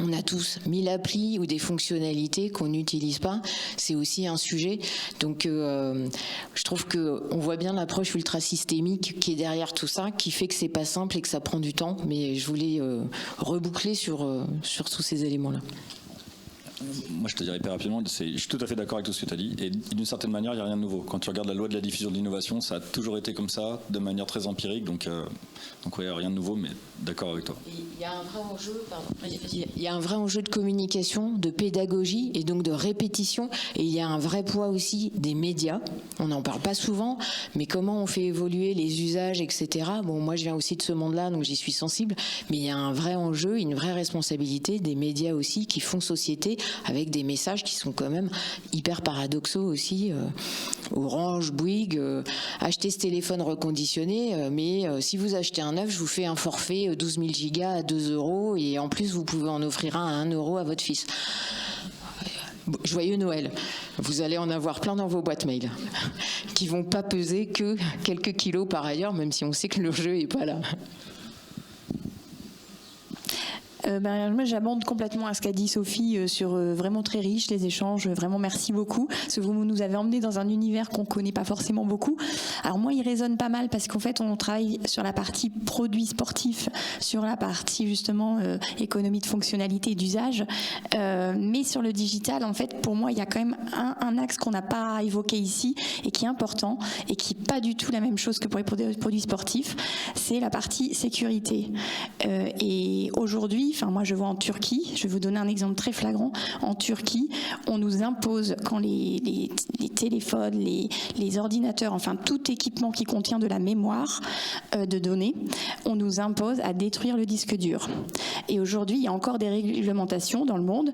on a tous 1000 applis ou des fonctionnalités qu'on n'utilise pas. C'est aussi un sujet. Donc, je trouve qu'on voit bien l'approche ultra systémique qui est derrière tout ça, qui fait que c'est pas simple et que ça prend du temps. Mais je voulais reboucler sur tous ces éléments-là. Moi, je te dirais hyper rapidement, je suis tout à fait d'accord avec tout ce que tu as dit. Et d'une certaine manière, il n'y a rien de nouveau. Quand tu regardes la loi de la diffusion de l'innovation, ça a toujours été comme ça, de manière très empirique. Donc ouais, rien de nouveau, mais d'accord avec toi. Il y a un vrai enjeu, il y a un vrai enjeu de communication, de pédagogie et donc de répétition. Et il y a un vrai poids aussi des médias. On n'en parle pas souvent, mais comment on fait évoluer les usages, etc. Bon, moi, je viens aussi de ce monde-là, donc j'y suis sensible. Mais il y a un vrai enjeu, une vraie responsabilité des médias aussi qui font société, avec des messages qui sont quand même hyper paradoxaux aussi. Orange, Bouygues, achetez ce téléphone reconditionné, mais si vous achetez un neuf, je vous fais un forfait 12 000 gigas à 2 € et en plus vous pouvez en offrir un à 1 € à votre fils. Joyeux Noël. Vous allez en avoir plein dans vos boîtes mail qui vont pas peser que quelques kilos par ailleurs, même si on sait que le jeu est pas là. Moi, j'abonde complètement à ce qu'a dit Sophie sur vraiment très riche, les échanges. Vraiment, merci beaucoup. Parce que vous nous avez emmenés dans un univers qu'on ne connaît pas forcément beaucoup. Alors moi, il résonne pas mal parce qu'en fait, on travaille sur la partie produits sportifs, sur la partie justement économie de fonctionnalité et d'usage. Mais sur le digital, en fait, pour moi, il y a quand même un axe qu'on n'a pas évoqué ici et qui est important et qui n'est pas du tout la même chose que pour les produits sportifs. C'est la partie sécurité. Et aujourd'hui, moi je vois en Turquie, je vais vous donner un exemple très flagrant. En Turquie, on nous impose, quand les téléphones, les ordinateurs, enfin tout équipement qui contient de la mémoire de données, on nous impose à détruire le disque dur. Et aujourd'hui, il y a encore des réglementations dans le monde.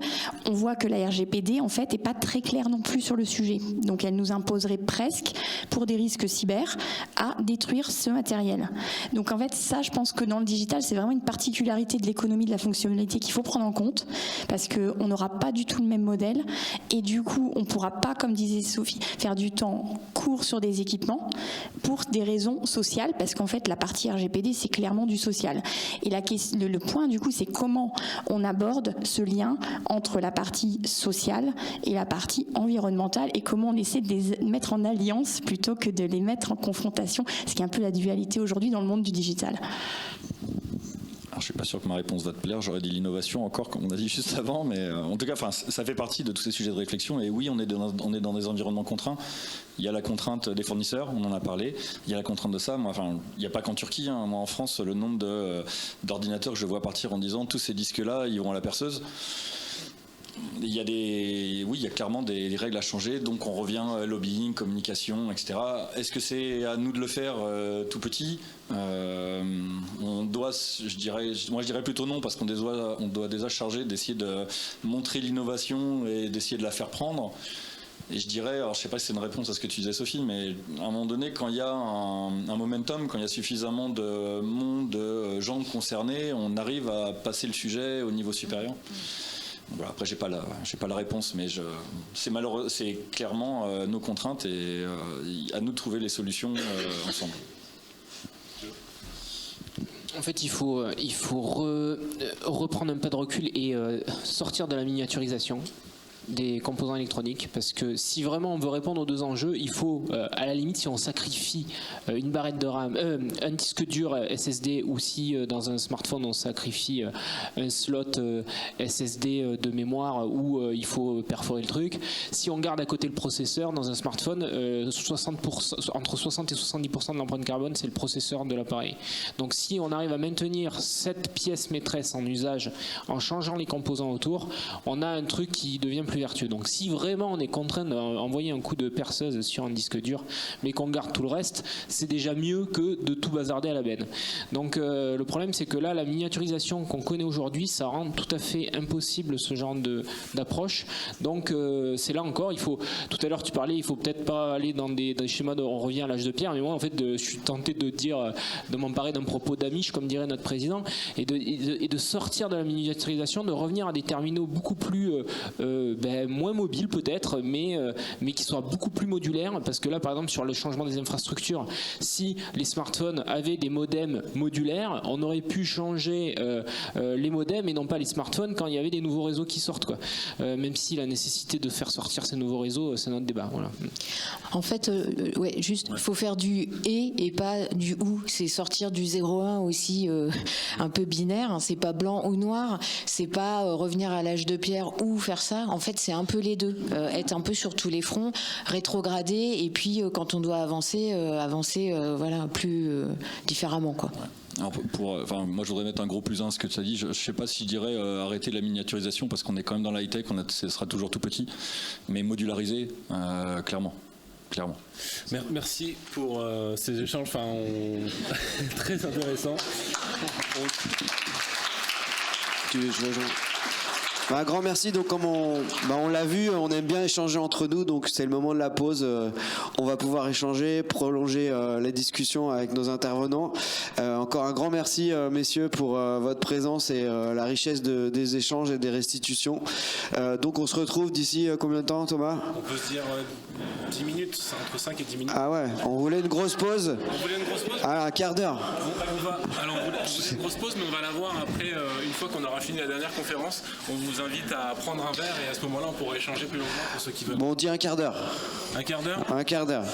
On voit que la RGPD, en fait, n'est pas très claire non plus sur le sujet. Donc elle nous imposerait presque, pour des risques cyber, à détruire ce matériel. Donc en fait, ça, je pense que dans le digital, c'est vraiment une particularité de l'économie de la fonctionnalité qu'il faut prendre en compte, parce qu'on n'aura pas du tout le même modèle, et du coup, on ne pourra pas, comme disait Sophie, faire du temps court sur des équipements pour des raisons sociales, parce qu'en fait, la partie RGPD, c'est clairement du social. Et le point, du coup, c'est comment on aborde ce lien entre la partie sociale et la partie environnementale, et comment on essaie de les mettre en alliance plutôt que de les mettre en confrontation, ce qui est un peu la dualité aujourd'hui dans le monde du digital. Alors, je ne suis pas sûr que ma réponse va te plaire, j'aurais dit l'innovation encore, comme on a dit juste avant, mais en tout cas, ça fait partie de tous ces sujets de réflexion, et oui, on est dans des environnements contraints. Il y a la contrainte des fournisseurs, on en a parlé, il y a la contrainte de ça, il n'y a pas qu'en Turquie, hein. Moi en France, le nombre d'ordinateurs que je vois partir en disant tous ces disques-là, ils vont à la perceuse. Il y a clairement des règles à changer, donc on revient lobbying, communication, etc. Est-ce que c'est à nous de le faire tout petit ? On doit, je dirais plutôt non, parce qu'on doit déjà charger d'essayer de montrer l'innovation et d'essayer de la faire prendre. Et je dirais, alors je sais pas si c'est une réponse à ce que tu disais Sophie, mais à un moment donné, quand il y a un momentum, quand il y a suffisamment de monde, de gens concernés, on arrive à passer le sujet au niveau supérieur. Voilà, après j'ai pas la réponse, mais c'est clairement nos contraintes, et à nous de trouver les solutions ensemble. En fait, il faut reprendre un pas de recul et sortir de la miniaturisation des composants électroniques, parce que si vraiment on veut répondre aux deux enjeux, il faut à la limite, si on sacrifie une barrette de RAM, un disque dur SSD, ou si dans un smartphone on sacrifie un slot SSD de mémoire où il faut perforer le truc, si on garde à côté le processeur dans un smartphone, entre 60 et 70% de l'empreinte carbone, c'est le processeur de l'appareil. Donc si on arrive à maintenir cette pièce maîtresse en usage en changeant les composants autour, on a un truc qui devient plus vertueux. Donc si vraiment on est contraint d'envoyer un coup de perceuse sur un disque dur, mais qu'on garde tout le reste, c'est déjà mieux que de tout bazarder à la benne. Donc le problème, c'est que là, la miniaturisation qu'on connaît aujourd'hui, ça rend tout à fait impossible ce genre d'approche. Donc c'est là encore, tout à l'heure tu parlais, il faut peut-être pas aller dans des schémas on revient à l'âge de pierre, mais moi en fait je suis tenté de m'emparer d'un propos d'Amish, comme dirait notre président, et de sortir de la miniaturisation, de revenir à des terminaux beaucoup plus moins mobile peut-être, mais qui soit beaucoup plus modulaire, parce que là par exemple sur le changement des infrastructures, si les smartphones avaient des modems modulaires, on aurait pu changer les modems et non pas les smartphones quand il y avait des nouveaux réseaux qui sortent, quoi. Même si la nécessité de faire sortir ces nouveaux réseaux, c'est notre débat. Voilà. En fait, juste, il faut faire du et pas du ou. C'est sortir du 0-1 aussi un peu binaire, hein. C'est pas blanc ou noir, c'est pas revenir à l'âge de pierre ou faire ça. En fait, c'est un peu les deux, être un peu sur tous les fronts, rétrograder, et puis quand on doit avancer, voilà, plus différemment, quoi. Alors moi je voudrais mettre un gros plus 1 à ce que tu as dit. Je ne sais pas si je dirais arrêter la miniaturisation, parce qu'on est quand même dans la high-tech, ce sera toujours tout petit, mais modulariser, clairement. Merci pour ces échanges très intéressants. Un grand merci. Donc comme on l'a vu, on aime bien échanger entre nous, donc c'est le moment de la pause. On va pouvoir échanger, prolonger la discussion avec nos intervenants. Encore un grand merci messieurs pour votre présence et la richesse des échanges et des restitutions. Donc on se retrouve d'ici combien de temps, Thomas? On peut se dire 10 minutes, entre 5 et 10 minutes. Ah ouais, on voulait une grosse pause. On voulait une grosse pause? Ah, un quart d'heure. Alors on voulait une grosse pause, mais on va la voir après, une fois qu'on aura fini la dernière conférence. On vous invite à prendre un verre et à ce moment-là, on pourra échanger plus longuement pour ceux qui veulent. Bon, on dit un quart d'heure. Un quart d'heure? Un quart d'heure.